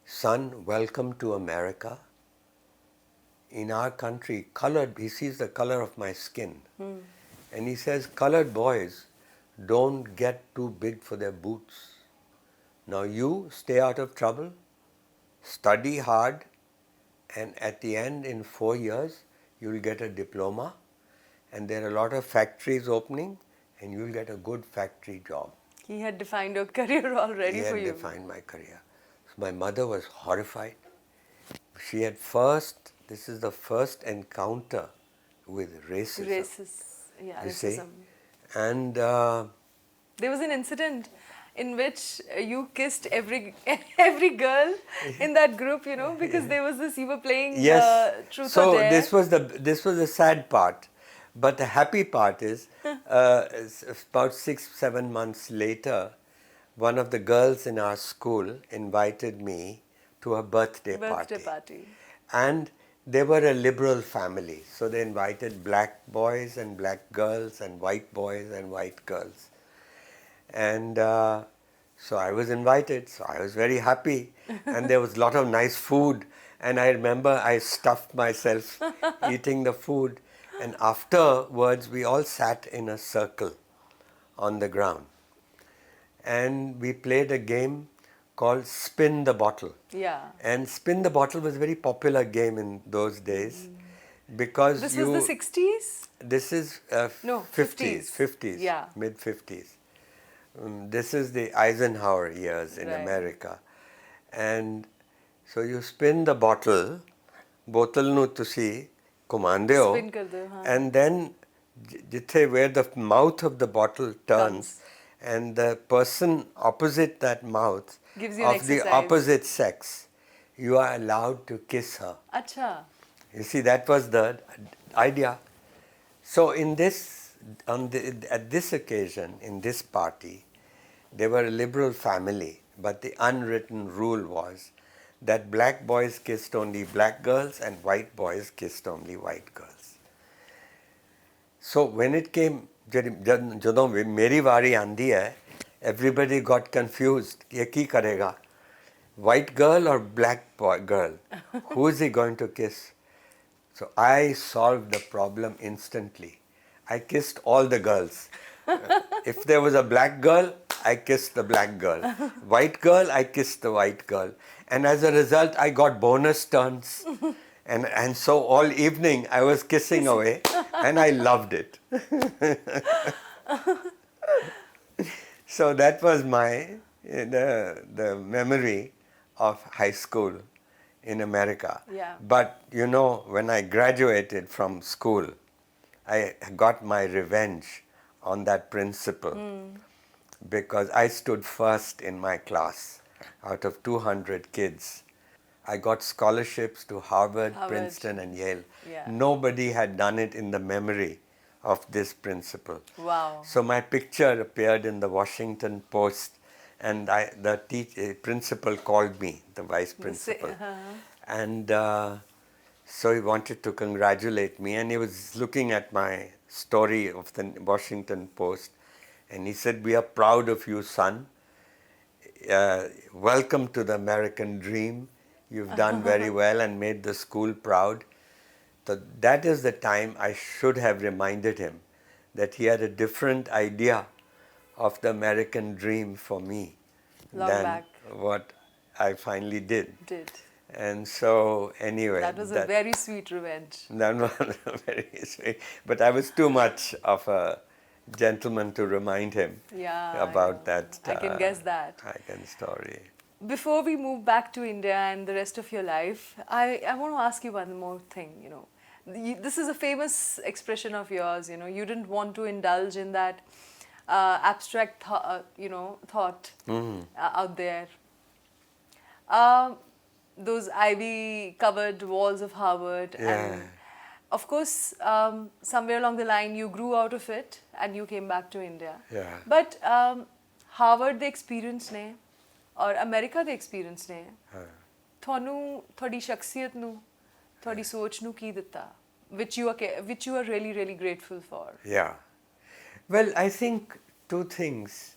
son, welcome to America. In our country, colored, he sees the color of my skin. And he says, colored boys don't get too big for their boots. Now you stay out of trouble, study hard, and at the end, in 4 years, you'll get a diploma, and there are a lot of factories opening, and you'll get a good factory job. He had defined your career already for you. He had defined my career. So my mother was horrified. She had this is the first encounter with racism. You see? Racism. And There was an incident in which you kissed every girl in that group, you know, because there was this, you were playing Truth so or Dare. this was the sad part, but the happy part is about 6-7 months later, one of the girls in our school invited me to a birthday party. And they were a liberal family, so they invited black boys and black girls and white boys and white girls. And so I was invited, so I was very happy. And there was a lot of nice food. And I remember I stuffed myself eating the food. And afterwards, we all sat in a circle on the ground. And we played a game called Spin the Bottle. Yeah. And Spin the Bottle was a very popular game in those days because This was the 60s? This is No, 50s, Yeah. mid 50s. This is the Eisenhower years in Right. America. And so you spin the bottle, bottle nu tusi kumande ho, Spin kar do, haan. and then jithe where the mouth of the bottle turns, and the person opposite that mouth Gives you an of the exercise. opposite sex, you are allowed to kiss her. Acha. You see, that was the idea. So in this, at this occasion, in this party, they were a liberal family, but the unwritten rule was that black boys kissed only black girls and white boys kissed only white girls. So when it came, ਜਦੋਂ ਮੇਰੀ ਵਾਰੀ ਆਂਦੀ ਹੈ, everybody got confused. ये की करेगा? White girl or black boy girl? Who is he going to kiss? So I solved the problem instantly. I kissed all the girls. If there was a black girl, I kissed the black girl. White girl, I kissed the white girl. And as a result, I got bonus turns. And so all evening I was kissing away and I loved it. So that was the memory of high school in America. Yeah. But you know, when I graduated from school, I got my revenge on that principal because I stood first in my class out of 200 kids. I got scholarships to Harvard, Princeton, and Yale. Yeah. Nobody had done it in the memory of this principal. Wow. So my picture appeared in the Washington Post, and the principal called me, the vice principal. And so he wanted to congratulate me, and he was looking at my story of the Washington Post, and he said, "We are proud of you, son. welcome to the American dream. You've done very well and made the school proud. So that is the time I should have reminded him that he had a different idea of the American dream for me Long than back. what I finally did. Did. And so anyway, That was a very sweet revenge. that was very sweet. But I was too much of a gentleman to remind him Yeah, about that. I can guess that. Story. Before we move back to India and the rest of your life, I want to ask you one more thing. This is a famous expression of yours. You didn't want to indulge in that abstract, thought out there. Those ivy-covered walls of Harvard, and of course, somewhere along the line, you grew out of it and you came back to India. Yeah. But Harvard the experience ne, or America the experience ne, ਤੁਹਾਨੂੰ ਤੁਹਾਡੀ ਸ਼ਖਸੀਅਤ ਨੂੰ ਤੁਹਾਡੀ ਸੋਚ ਨੂੰ ਕੀ ਦਿੱਤਾ, which you are really really grateful for? Yeah. Well, I think two things.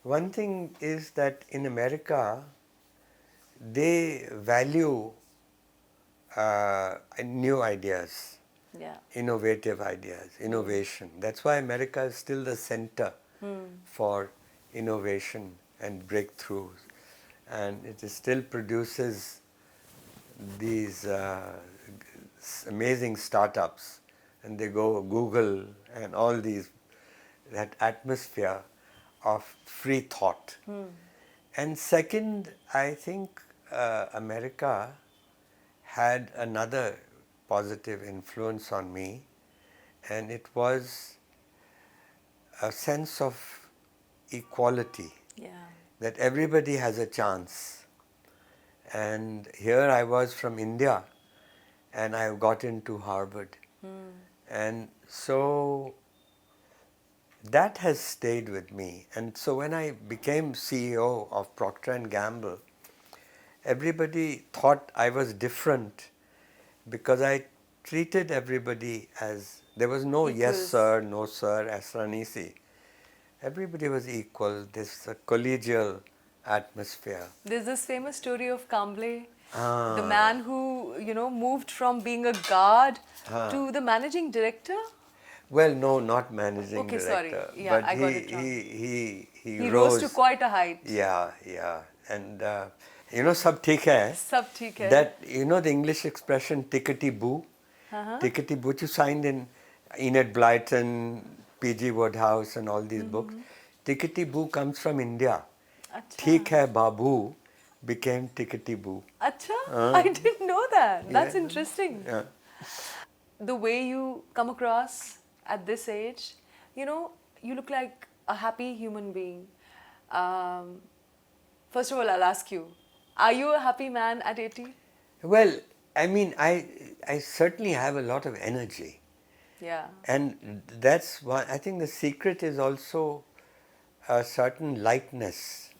One thing is that in America, they value new ideas, innovative ideas, innovation. That's why America is still the center for innovation and breakthroughs. And it still produces these amazing startups. And they go Google and all these, that atmosphere of free thought. And second, I think America had another positive influence on me, and it was a sense of equality, that everybody has a chance. And here I was from India, and I got into Harvard. And so that has stayed with me. And so when I became CEO of Proctor Gamble, everybody thought I was different because I treated everybody as, there was no yes sir, no sir, asranisi. Everybody was equal, this collegial atmosphere. There's this famous story of Gamble, the man who, moved from being a guard to the managing director. Well, no, not managing okay, director. Sorry. Yeah, but I got it wrong. He rose to quite a height. Yeah. And, sab theek hai. Sab theek hai. That, the English expression, tickety boo. Tickety boo, you signed in Enid Blyton, P.G. Wodehouse and all these books. Tickety boo comes from India. Theek hai babu became tickety boo. Acha, I didn't know that. That's interesting. Yeah. The way you come across at this age, you look like a happy human being. First of all, I'll ask you, are you a happy man at 80? Well, I mean, I certainly have a lot of energy. Yeah. And that's why I think the secret is also a certain lightness.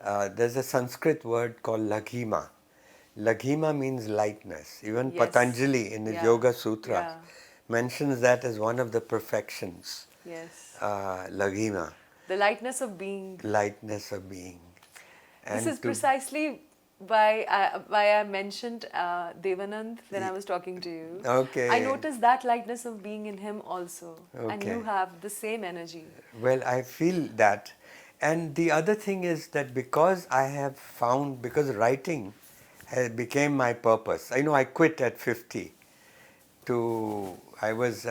There's a Sanskrit word called laghima. Laghima means lightness. Even Patanjali in his Yoga Sutras mentions that as one of the perfections. Yes. Laghima. The lightness of being. Lightness of being. And this is precisely why I mentioned Devanand when I was talking to you. Okay. I noticed that lightness of being in him also. Okay. And you have the same energy. Well, I feel that. And the other thing is that because writing became my purpose. I quit at 50. I was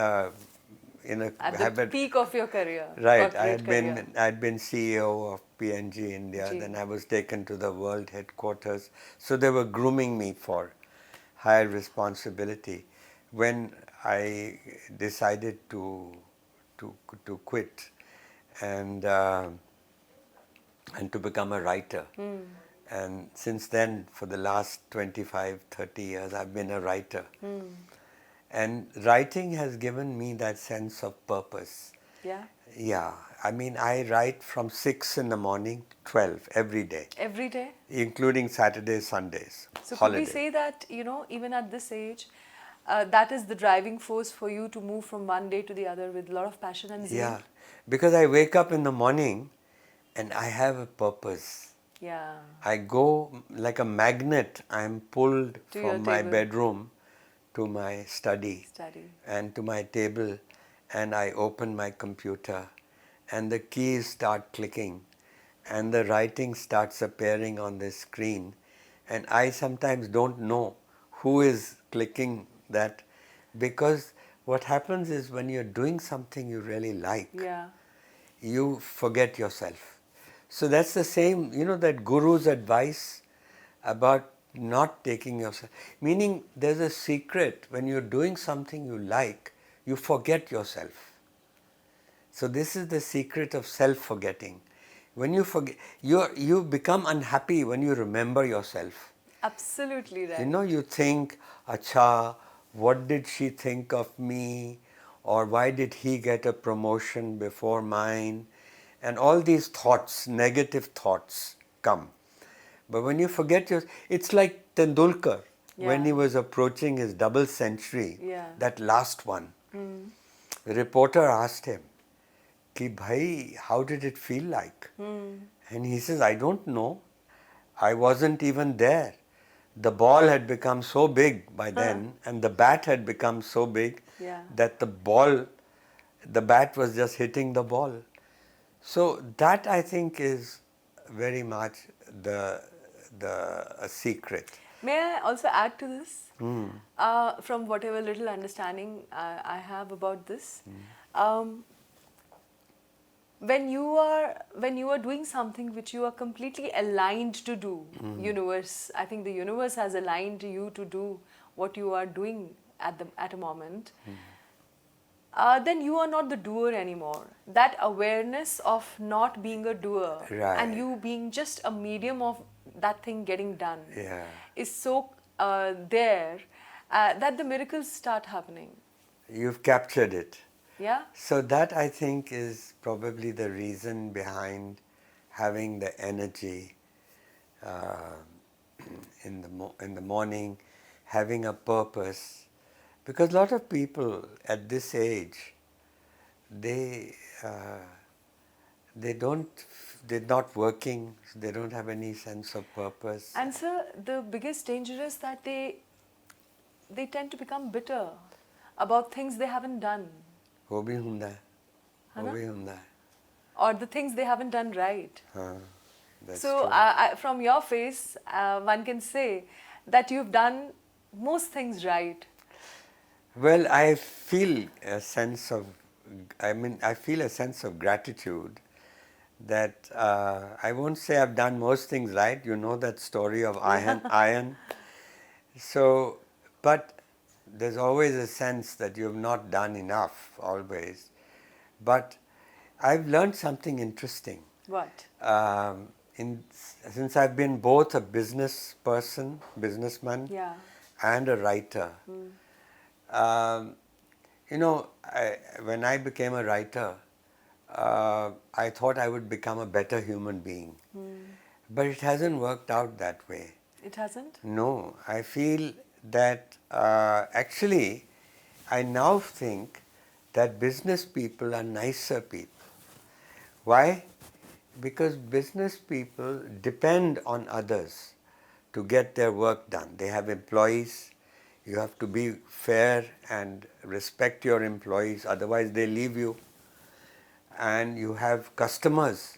in a... At the peak of your career. Right. I had been CEO of PNG India. Then I was taken to the world headquarters. So they were grooming me for higher responsibility. When I decided to quit and to become a writer. And since then, for the last 25, 30 years, I've been a writer. And writing has given me that sense of purpose. Yeah? Yeah. I mean, I write from 6 in the morning, 12, every day. Every day? Including Saturdays, Sundays, So holiday. Could we say that, even at this age, that is the driving force for you to move from one day to the other with a lot of passion and zeal? Yeah. Because I wake up in the morning and I have a purpose. Yeah. I go like a magnet. I'm pulled To your from my table. bedroom to my study Study. and to my table, and I open my computer and the keys start clicking and the writing starts appearing on the screen, and I sometimes don't know who is clicking that, because what happens is when you're doing something you really like, Yeah. you forget yourself. So that's the same, that guru's advice about not taking yourself. Meaning there's a secret, when you're doing something you like, you forget yourself. So this is the secret of self-forgetting. When you forget, you become unhappy when you remember yourself. Absolutely right. You think, acha, what did she think of me? Or why did he get a promotion before mine? And all these thoughts, negative thoughts come. But when you forget it's like Tendulkar, when Yeah. he was approaching his double century, Yeah. that last one. The reporter asked him, Ki bhai, how did it feel like? And he says, I don't know. I wasn't even there. The ball had become so big by then, and the bat had become so big Yeah. that the bat was just hitting the ball. So that, I think, is very much the a secret. May I also add to this? From whatever little understanding I have about this, when you are doing something which you are completely aligned to do, universe, I think the universe has aligned you to do what you are doing at a moment. Then you are not the doer anymore. That awareness of not being a doer Right. and you being just a medium of that thing getting done Yeah. is so there that the miracles start happening. You've captured it. Yeah? So that, I think, is probably the reason behind having the energy uh, in the morning, having a purpose. Because a lot of people at this age, they're not working, they don't have any sense of purpose. And sir, the biggest danger is that they tend to become bitter about things they haven't done वो भी ਹੁੰਦਾ है, है वो ना? भी ਹੁੰਦਾ है. or the things they haven't done right. हाँ, that's So true. from your face, one can say that you've done most things right. Well, I feel a sense of gratitude that I won't say I've done most things right. You know that story of iron. So, but there's always a sense that you've not done enough, always. But I've learned something interesting. What? Since I've been both a businessman, Yeah. and a writer. When I became a writer, I thought I would become a better human being. But it hasn't worked out that way. It hasn't? No, I feel that actually, I now think that business people are nicer people. Why? Because business people depend on others to get their work done. They have employees. You have to be fair and respect your employees, otherwise they leave you. And you have customers.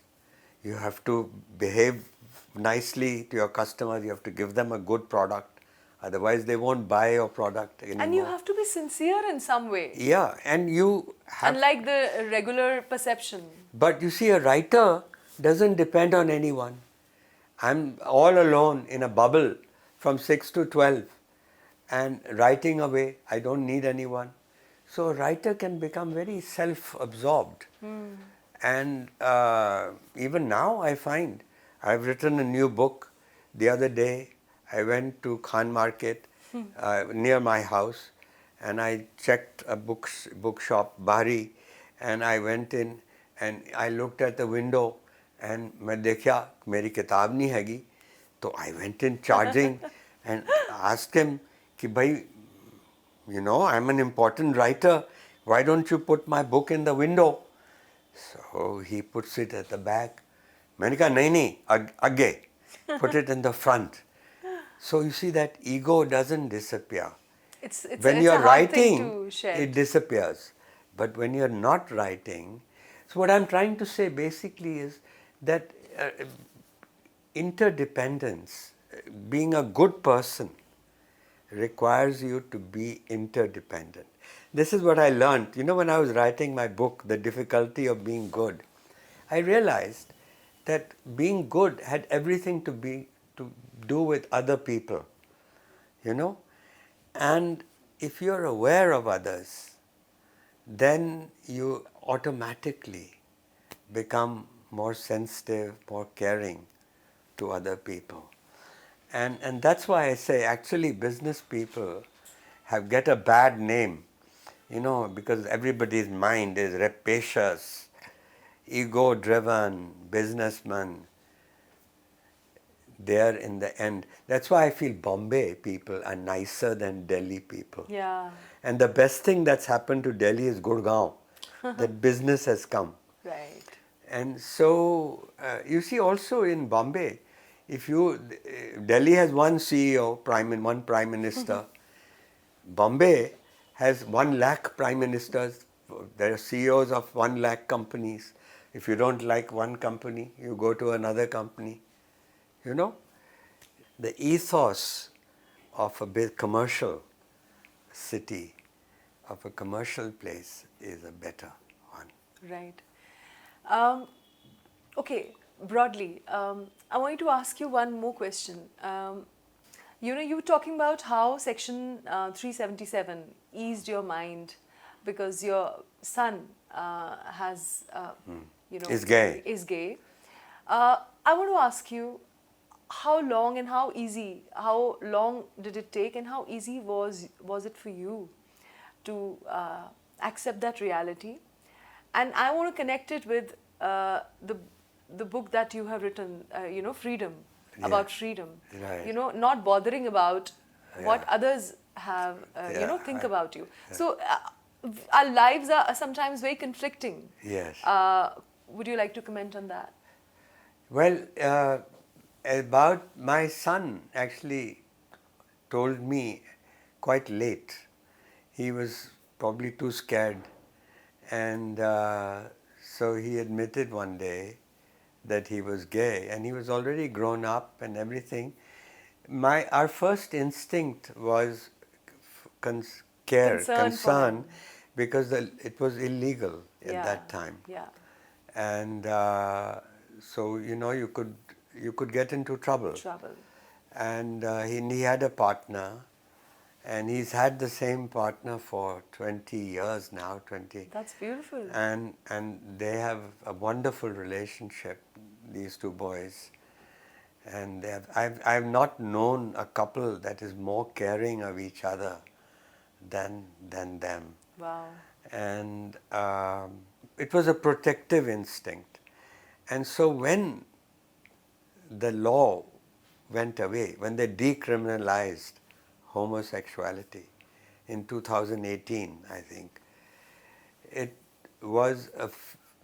You have to behave nicely to your customers. You have to give them a good product, otherwise they won't buy your product anymore. And you have to be sincere in some way. Yeah, and you have... Unlike the regular perception. But you see, a writer doesn't depend on anyone. I'm all alone in a bubble from 6 to 12 and writing away. I don't need anyone. So a writer can become very self-absorbed. And even now I find I've written a new book. The other day I went to Khan Market near my house, and I checked a bookshop, Bari, and I went in and I looked at the window and मैं देखा मेरी किताब नहीं हैगी, तो I went in charging and asked him कि भाई, I'm an important writer, why don't you put my book in the window? So he puts it at the back. मैंने कहा नहीं आगे. put it in the front. So you see that ego doesn't disappear. When It's you're a hard thing writing, to shed. it disappears. But when you're not writing, so what I'm trying to say basically is that interdependence, being a good person, requires you to be interdependent. This is what I learned. You know, when I was writing my book, The Difficulty of Being Good, I realized that being good had everything to do with other people, you know. And if you're aware of others, then you automatically become more sensitive, more caring to other people. And that's why I say actually business people get a bad name, you know, because everybody's mind is rapacious, ego-driven, businessman. There in the end. That's why I feel Bombay people are nicer than Delhi people. Yeah. And the best thing that's happened to Delhi is Gurgaon, that business has come. Right. And so you see also in Bombay, if you Delhi has one CEO, one prime minister. Bombay has 1 lakh prime ministers. There are CEOs of 1 lakh companies. If you don't like one company, you go to another company. You know, the ethos of a big commercial city, of a commercial place, is a better one. Right. Okay, broadly, I want to ask you one more question. You know, you were talking about how Section 377 eased your mind because your son has, you know, Is gay. Is gay. I want to ask you, how long and how long did it take and how easy was it for you to accept that reality? And I want to connect it with the book that you have written, you know, Freedom, about freedom. Right. You know, not bothering about what Yeah. others have, you Yeah, know, think I- about you. So our lives are sometimes very conflicting. Yes. Would you like to comment on that? Well, about my son actually told me quite late. He was probably too scared. And so he admitted one day that he was gay, and he was already grown up and everything. Our first instinct was Concern for concern, him. because it was illegal at Yeah. that time. Yeah. And so you know you could get into trouble. Trouble. And he had a partner, and he's had the same partner for 20 years now, 20. That's beautiful. And they have a wonderful relationship, these two boys. And I've not known a couple that is more caring of each other than them. Wow. And it was a protective instinct. And so when the law went away, when they decriminalized homosexuality in 2018, I think, it was a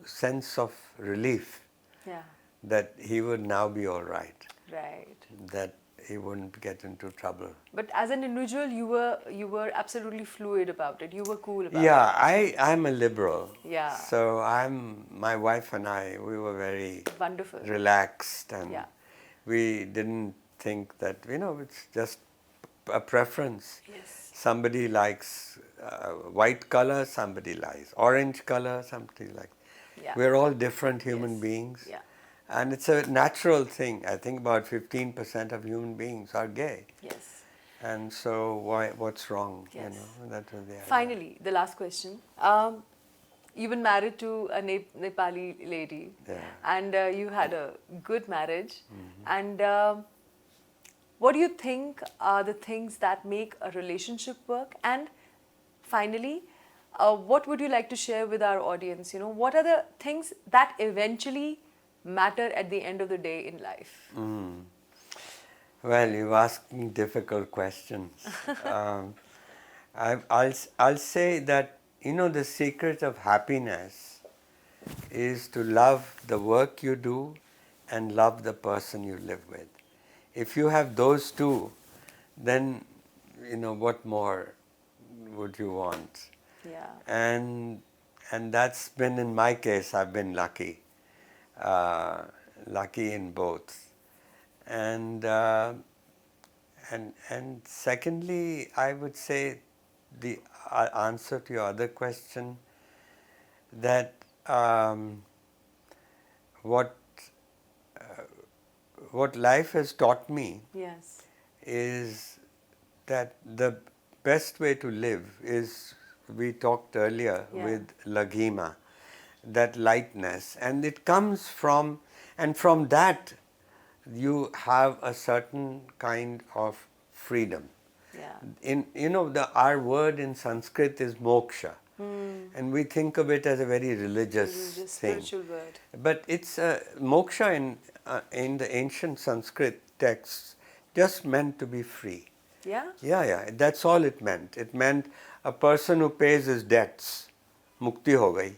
sense of relief Yeah. that he would now be all right, Right. that he wouldn't get into trouble. But as an individual, you were absolutely fluid about it. You were cool about Yeah, it. I'm a liberal. Yeah. So my wife and I, we were very Wonderful. relaxed, and Yeah. we didn't think that, you know, it's just a preference. Yes. Somebody likes white color, somebody likes orange color, somebody likes. Yeah. We're all different human Yes. beings. Yeah. And it's a natural thing. I think about 15% of human beings are gay. Yes. And so what's wrong? Yes. You know, that was the idea. Finally, the last question. You've been married to a Nepali lady, Yeah. and you had a good marriage. And what do you think are the things that make a relationship work? And finally, what would you like to share with our audience? You know, what are the things that eventually matter at the end of the day in life? Well, you're asking difficult questions. I'll say that, you know, the secret of happiness is to love the work you do and love the person you live with. if you have those two, then what more would you want? Yeah. And that's been, in my case, I've been lucky, lucky in both. And secondly, I would say the answer to your other question, that what life has taught me Yes. is that the best way to live is, we talked earlier with Laghima, that lightness, and it comes from, and from that you have a certain kind of freedom. Yeah. Our word in Sanskrit is moksha, and we think of it as a very religious thing. Spiritual word. But it's moksha in the ancient Sanskrit texts just meant to be free. Yeah. Yeah, that's all it meant. It meant a person who pays his debts, mukti ho gayi.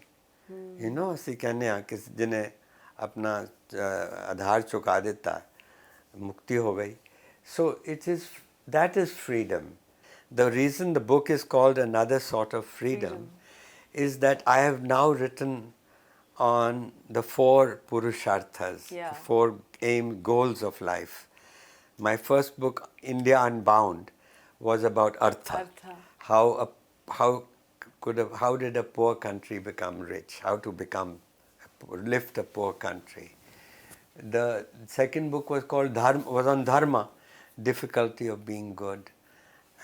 ਅਸੀਂ ਕਹਿੰਦੇ ਆ ਕਿ ਜਿਹਨੇ ਆਪਣਾ ਆਧਾਰ ਚੁਕਾ ਦਿੱਤਾ, mukti ho gayi. So that is freedom. The reason the book is called Another Sort of Freedom is that I have now written on the 4 purusharthas, the 4 goals of life. My first book, India Unbound, was about artha. How did a poor country become rich? How to lift a poor country. The second book was called was on dharma, difficulty of being good,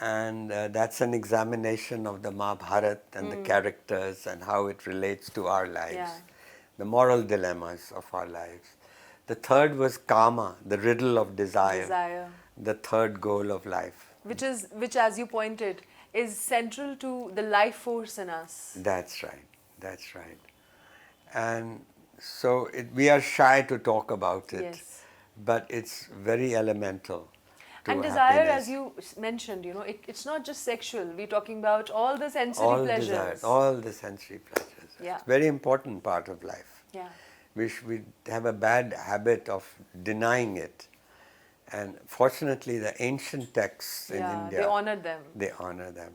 and that's an examination of the Mahabharata and the characters and how it relates to our lives, the moral dilemmas of our lives. The third was Kama, the riddle of desire, the third goal of life. Which, as you pointed, is central to the life force in us. That's right. And so we are shy to talk about it, but it's very elemental to and desire, happiness. as you mentioned, it's not just sexual. We're talking about all the sensory pleasures. Desires, all the sensory pleasures. Yeah. It's a very important part of life. Yeah. We have a bad habit of denying it. And fortunately, the ancient texts in India, they honored them. They honor them.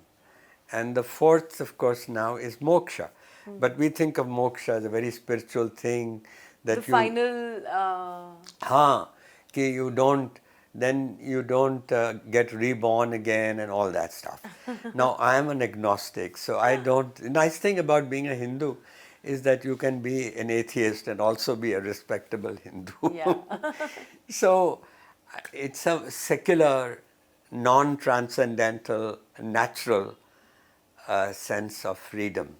And the fourth, of course, now is moksha. But we think of moksha as a very spiritual thing. That the final... you don't get reborn again and all that stuff. Now, I am an agnostic, so I don't... The nice thing about being a Hindu is that you can be an atheist and also be a respectable Hindu. Yeah. So, it's a secular, non-transcendental, natural sense of freedom.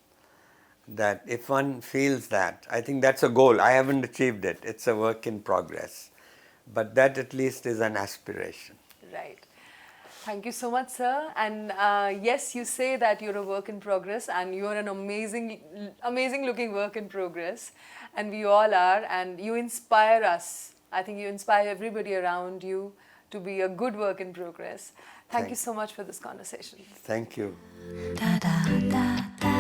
That if one feels that, I think that's a goal. I haven't achieved it. It's a work in progress. But that at least is an aspiration. Right. Thank you so much, sir. And yes, you say that you're a work in progress, and you're an amazing looking work in progress. And we all are, and you inspire us. I think you inspire everybody around you to be a good work in progress. Thank you so much for this conversation. Thank you. Da da da da.